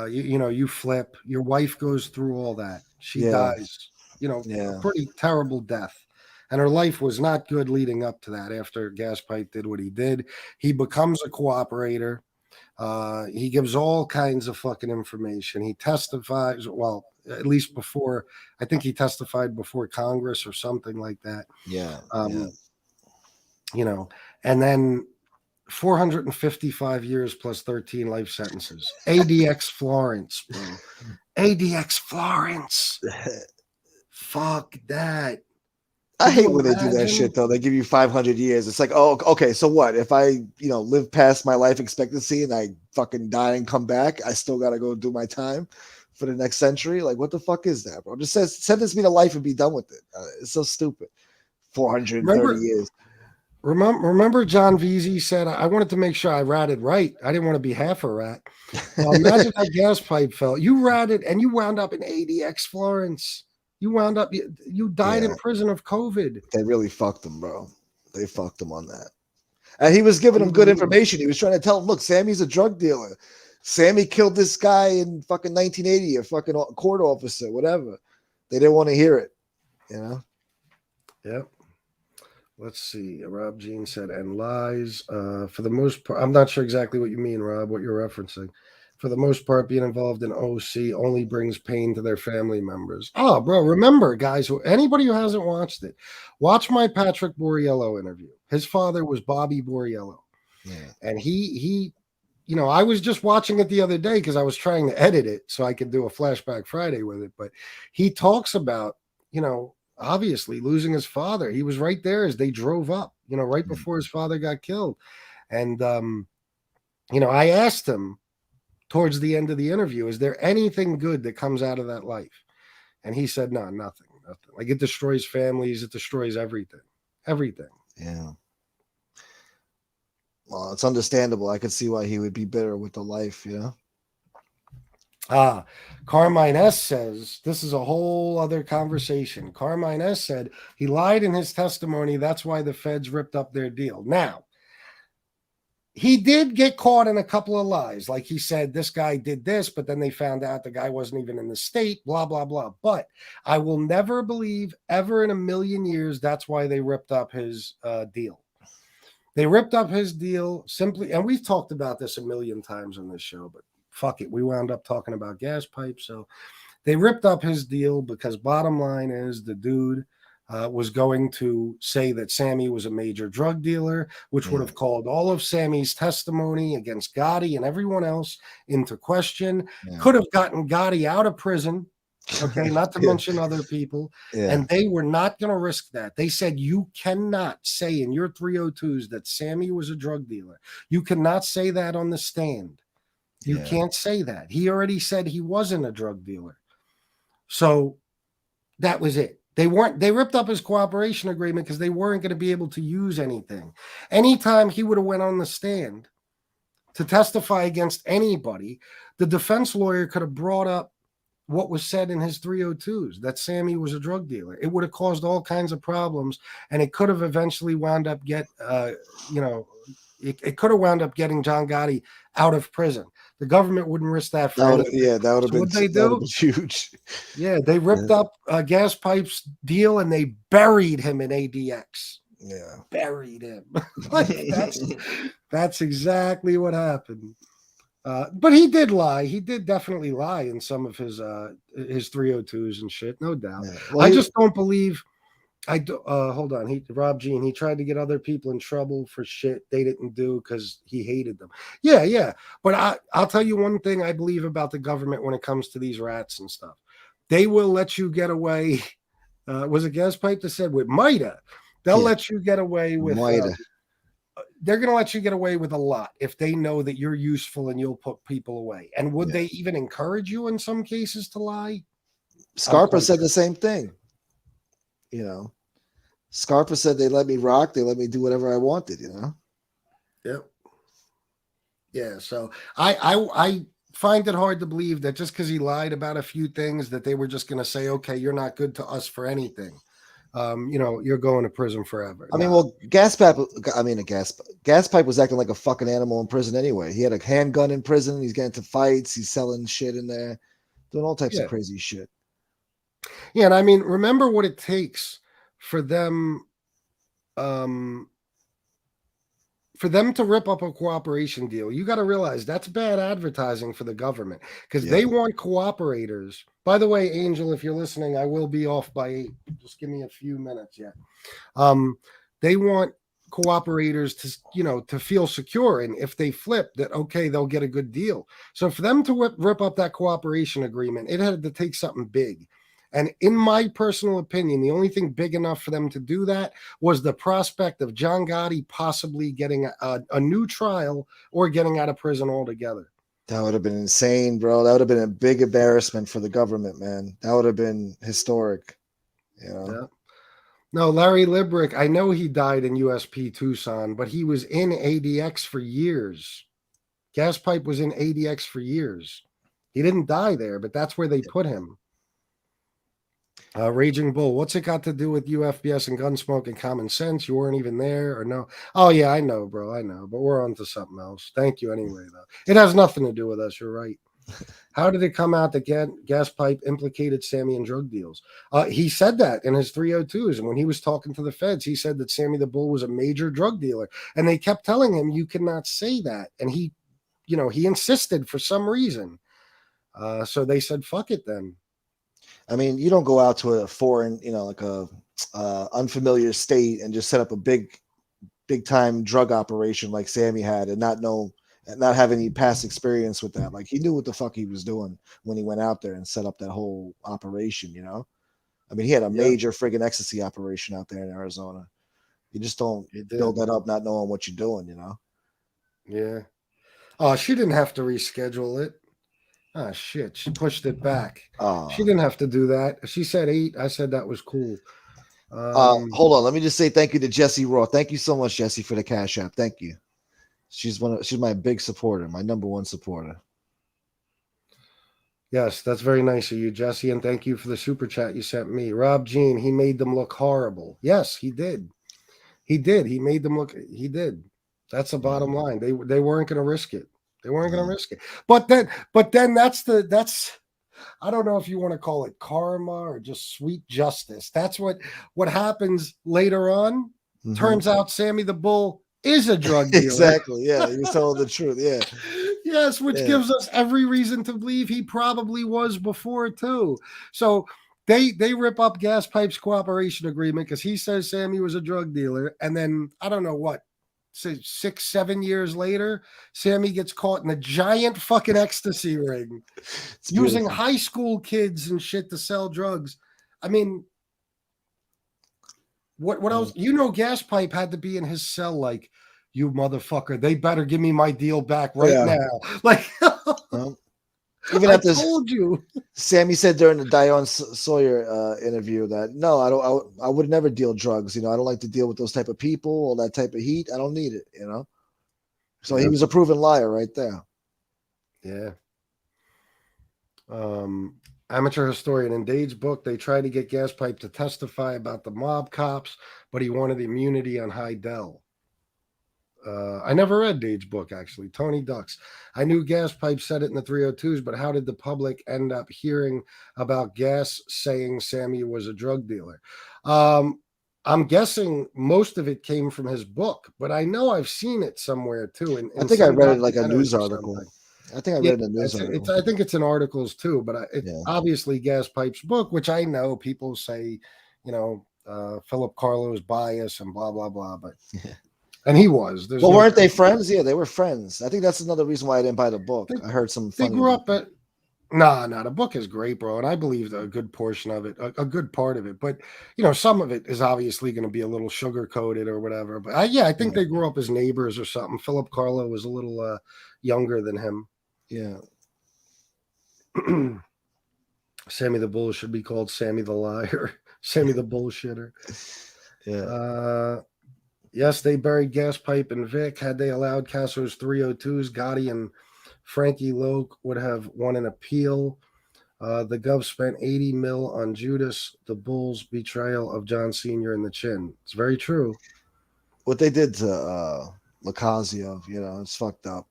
you flip. Your wife goes through all that. She dies. A pretty terrible death. And her life was not good leading up to that. After Gaspipe did what he did, he becomes a cooperator. He gives all kinds of fucking information. He testifies, well, at least before, I think he testified before Congress or something like that. Yeah. And then 455 years plus 13 life sentences. ADX Florence, bro. ADX Florence. Fuck that. I hate when they do that shit, though. They give you 500 years. It's like, oh, okay, so what? If I, live past my life expectancy and I fucking die and come back, I still got to go do my time for the next century? Like, what the fuck is that, bro? Just sentence me to life and be done with it. It's so stupid. 430 years. Remember John Veazey said, I wanted to make sure I ratted right. I didn't want to be half a rat. Well, imagine how Gaspipe felt. You ratted and you wound up in ADX Florence. You died in prison of COVID. They really fucked him, bro. They fucked him on that. And he was giving him good information. He was trying to tell him, look, Sammy's a drug dealer. Sammy killed this guy in fucking 1980, a fucking court officer, whatever. They didn't want to hear it, Yep. Let's see. Rob Jean said, and lies. For the most part, I'm not sure exactly what you mean, Rob, what you're referencing. For the most part, being involved in OC only brings pain to their family members. Oh, bro, remember, guys, anybody who hasn't watched it, watch my Patrick Borriello interview. His father was Bobby Borriello. Yeah. And he I was just watching it the other day because I was trying to edit it so I could do a Flashback Friday with it. But he talks about, obviously losing his father. He was right there as they drove up, right before his father got killed. And, I asked him towards the end of the interview, is there anything good that comes out of that life? And he said, no, nothing. Like, it destroys families. It destroys everything. Yeah. Well, it's understandable. I could see why he would be bitter with the life, Carmine S. says, this is a whole other conversation. Carmine S. said he lied in his testimony. That's why the feds ripped up their deal. Now, he did get caught in a couple of lies. Like he said, this guy did this, but then they found out the guy wasn't even in the state, blah, blah, blah. But I will never believe ever in a million years that's why they ripped up his deal. They ripped up his deal simply, and we've talked about this a million times on this show, but fuck it. We wound up talking about Gaspipe. So they ripped up his deal because bottom line is the dude was going to say that Sammy was a major drug dealer, which would have called all of Sammy's testimony against Gotti and everyone else into question. Could have gotten Gotti out of prison. Okay, not to mention other people. And they were not going to risk that. They said, you cannot say in your 302s that Sammy was a drug dealer. You cannot say that on the stand. You can't say that. He already said he wasn't a drug dealer. So that was it. They ripped up his cooperation agreement because they weren't going to be able to use anything. Anytime he would have went on the stand to testify against anybody, the defense lawyer could have brought up what was said in his 302s, that Sammy was a drug dealer. It would have caused all kinds of problems, and it could have eventually wound up it could have wound up getting John Gotti out of prison. The government wouldn't risk that. That would have been huge. Yeah, they ripped up Gaspipe's deal and they buried him in ADX. Yeah, buried him. That's exactly what happened. But he did lie. He did definitely lie in some of his 302s and shit, no doubt. Yeah. Well, I just don't believe Hold on. Rob Jean, he tried to get other people in trouble for shit they didn't do because he hated them. Yeah. But I'll tell you one thing I believe about the government when it comes to these rats and stuff. They will let you get away. Was it Gaspipe that said with Mida? They'll let you get away with. They're going to let you get away with a lot if they know that you're useful and you'll put people away. And would they even encourage you in some cases to lie? Scarpa said the same thing. You know, Scarpa said they let me rock. They let me do whatever I wanted, you know? Yep. Yeah. So I find it hard to believe that just because he lied about a few things that they were just going to say, okay, you're not good to us for anything. You're going to prison forever. I mean, well, Gaspipe was acting like a fucking animal in prison anyway. He had a handgun in prison. He's getting into fights. He's selling shit in there, doing all types of crazy shit. Yeah, and I mean, remember what it takes for them to rip up a cooperation deal. You got to realize that's bad advertising for the government because they want cooperators. By the way, Angel, if you're listening, I will be off by 8. Just give me a few minutes yet. They want cooperators to feel secure, and if they flip that, okay, they'll get a good deal. So for them to rip up that cooperation agreement, it had to take something big. And in my personal opinion, the only thing big enough for them to do that was the prospect of John Gotti possibly getting a new trial or getting out of prison altogether. That would have been insane, bro. That would have been a big embarrassment for the government, man. That would have been historic. You know? Yeah. No, Larry Librick, I know he died in USP Tucson, but he was in ADX for years. Gaspipe was in ADX for years. He didn't die there, but that's where they put him. Raging Bull, what's it got to do with FBS and Gunsmoke and common sense? You weren't even there or no? Oh, yeah, I know, bro. I know, but we're on to something else. Thank you anyway, though. It has nothing to do with us. You're right. How did it come out that Gaspipe implicated Sammy in drug deals? He said that in his 302s. And when he was talking to the feds, he said that Sammy the Bull was a major drug dealer. And they kept telling him, you cannot say that. And he insisted for some reason. So they said, fuck it then. I mean, you don't go out to a foreign, like a unfamiliar state and just set up a big time drug operation like Sammy had and not have any past experience with that. Like he knew what the fuck he was doing when he went out there and set up that whole operation, you know? I mean, he had a major friggin' ecstasy operation out there in Arizona. You just don't build that up not knowing what you're doing, you know? Yeah. Oh, she didn't have to reschedule it. Oh, shit. She pushed it back. She didn't have to do that. She said 8. I said that was cool. Hold on. Let me just say thank you to Jesse Raw. Thank you so much, Jesse, for the Cash App. Thank you. She's my big supporter, my number one supporter. Yes, that's very nice of you, Jesse. And thank you for the super chat you sent me. Rob Jean, he made them look horrible. Yes, he did. He did. He made them look. He did. That's the bottom line. They weren't going to risk it. They weren't going to risk it. But then that's I don't know if you want to call it karma or just sweet justice. That's what happens later on. Mm-hmm. Turns out Sammy the Bull is a drug dealer. Exactly. Yeah, you told the truth. Yeah. Yes, which gives us every reason to believe he probably was before too. So they rip up Gaspipe's cooperation agreement because he says Sammy was a drug dealer, and then I don't know what. 6-7 years later, Sammy gets caught in a giant fucking ecstasy ring using high school kids and shit to sell drugs. I mean, what else? Gaspipe had to be in his cell like, you motherfucker, they better give me my deal back right now. Like, even I after told you. Sammy said during the Dion Sawyer interview that no, I would never deal drugs. I don't like to deal with those type of people or that type of heat. I don't need it. So he was a proven liar right there. Yeah. Amateur historian in Dade's book, they tried to get Gaspipe to testify about the mob cops, but he wanted immunity on Heidel. I never read Dade's book, actually. Tony Ducks. I knew Gaspipe said it in the 302s, but how did the public end up hearing about Gas saying Sammy was a drug dealer? I'm guessing most of it came from his book, but I know I've seen it somewhere too. I think I read it like a news article. I think I read a news article. I think it's in articles too, but it's obviously Gaspipe's book, which I know people say, Philip Carlo's bias and blah blah blah. But Yeah. and he was. There's Well, no weren't they friends? Yeah, they were friends. I think that's another reason why I didn't buy the book. They, I heard some they funny. grew up at. Nah, the book is great, bro, and I believe a good portion of it, a good part of it. But some of it is obviously going to be a little sugar coated or whatever. But I think they grew up as neighbors or something. Philip Carlo was a little younger than him. Yeah. Sammy the Bull should be called Sammy the Liar, Sammy the Bullshitter. Yeah. Yes, they buried Gaspipe and Vic. Had they allowed Castro's 302s, Gotti and Frankie Loke would have won an appeal. The Gov spent 80 mil on Judas, the Bulls' betrayal of John Sr. in the chin. It's very true. What they did to Lacazio, it's fucked up.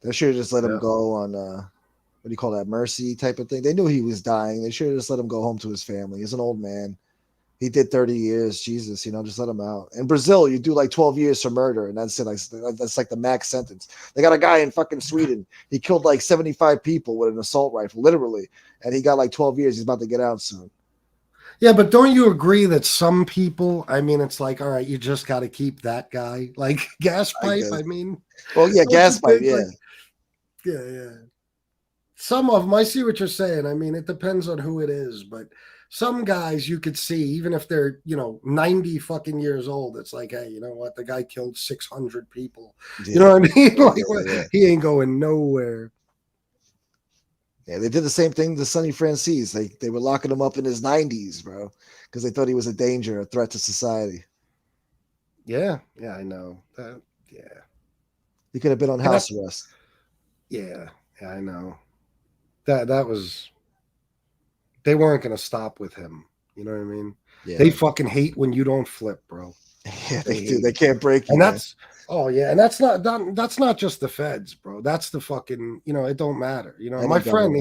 They should have just let him go on what do you call that, mercy type of thing. They knew he was dying. They should have just let him go home to his family. He's an old man. He did 30 years. Jesus, just let him out. In Brazil, you do like 12 years for murder, and that's it. That's like the max sentence. They got a guy in fucking Sweden. He killed like 75 people with an assault rifle, literally, and he got like 12 years. He's about to get out soon. Yeah, but don't you agree that some people, it's like, all right, you just got to keep that guy, like Gaspipe. Well, yeah, Gaspipe, yeah. Like, yeah. Some of them, I see what you're saying. It depends on who it is, but some guys you could see, even if they're, 90 fucking years old, it's like, hey, you know what? The guy killed 600 people. Yeah. You know what I mean? Like, he ain't going nowhere. Yeah, they did the same thing to Sonny Francis. They were locking him up in his 90s, bro, because they thought he was a danger, a threat to society. Yeah, I know. He could have been on house arrest. Yeah, I know. That was. They weren't going to stop with him. You know what I mean? Yeah. They fucking hate when you don't flip, bro. Yeah, they do. They can't break you. And that's and that's not just the feds, bro. That's the fucking, it don't matter. My friend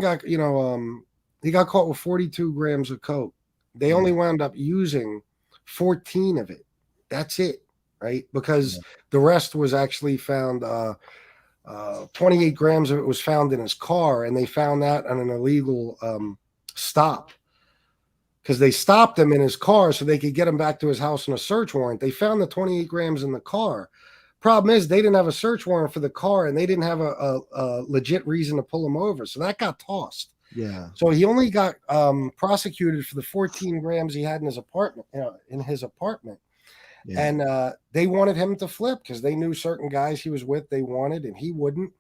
got, he got caught with 42 grams of coke. They only wound up using 14 of it. That's it, right? Because the rest was actually found 28 grams of it was found in his car, and they found that on an illegal stop, because they stopped him in his car so they could get him back to his house on a search warrant. They found the 28 grams in the car. Problem is, they didn't have a search warrant for the car, and they didn't have a legit reason to pull him over, so that got tossed. Yeah. So he only got prosecuted for the 14 grams he had in his apartment. Yeah. And they wanted him to flip because they knew certain guys he was with they wanted, and he wouldn't.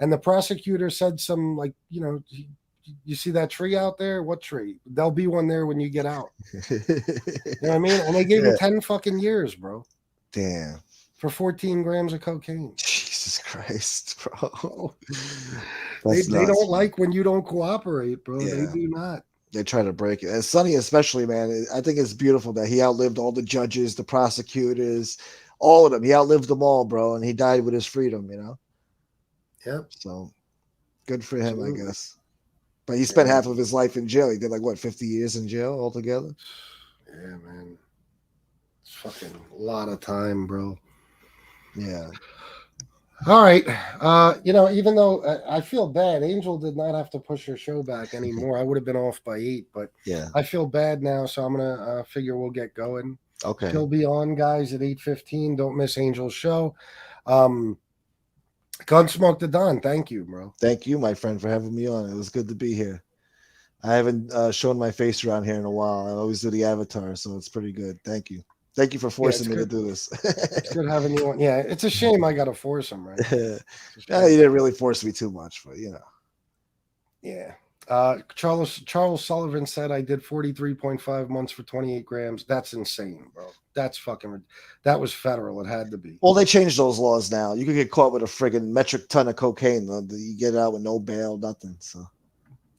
And the prosecutor said some, like, you see that tree out there? What tree? There'll be one there when you get out. You know what I mean? And they gave him 10 fucking years, bro. Damn. For 14 grams of cocaine. Jesus Christ, bro. They don't like when you don't cooperate, bro. Yeah. They do not. They try to break it. And Sonny especially, man, I think it's beautiful that he outlived all the judges, the prosecutors, all of them. He outlived them all, bro, and he died with his freedom, Yep. So good for him, I guess. But he spent half of his life in jail. He did 50 years in jail altogether? Yeah, man. It's fucking a lot of time, bro. Yeah. All right. Even though I feel bad, Angel did not have to push her show back anymore. I would have been off by 8, but I feel bad now, so I'm going to figure we'll get going. Okay. She'll be on, guys, at 8:15. Don't miss Angel's show. Gunsmoke the Don, thank you, bro. Thank you, my friend, for having me on. It was good to be here. I haven't shown my face around here in a while. I always do the avatar, so it's pretty good. Thank you. Thank you for forcing me to do this. It's good having you on. Yeah, it's a shame I got to force him, right? You didn't really force me too much, but Yeah. Charles Sullivan said I did 43.5 months for 28 grams. That's insane, bro. That was federal. It had to be. Well, they changed those laws now. You could get caught with a friggin' metric ton of cocaine. You get out with no bail, nothing. So.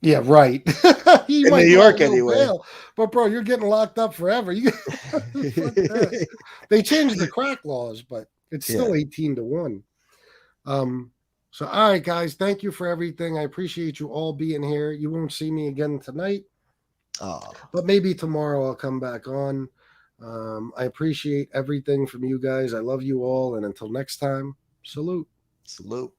Yeah, right. In New York, anyway. Bail, but bro, you're getting locked up forever. They changed the crack laws, but it's still 18-1. So, all right, guys, thank you for everything. I appreciate you all being here. You won't see me again tonight, but maybe tomorrow I'll come back on. I appreciate everything from you guys. I love you all, and until next time, salute. Salute.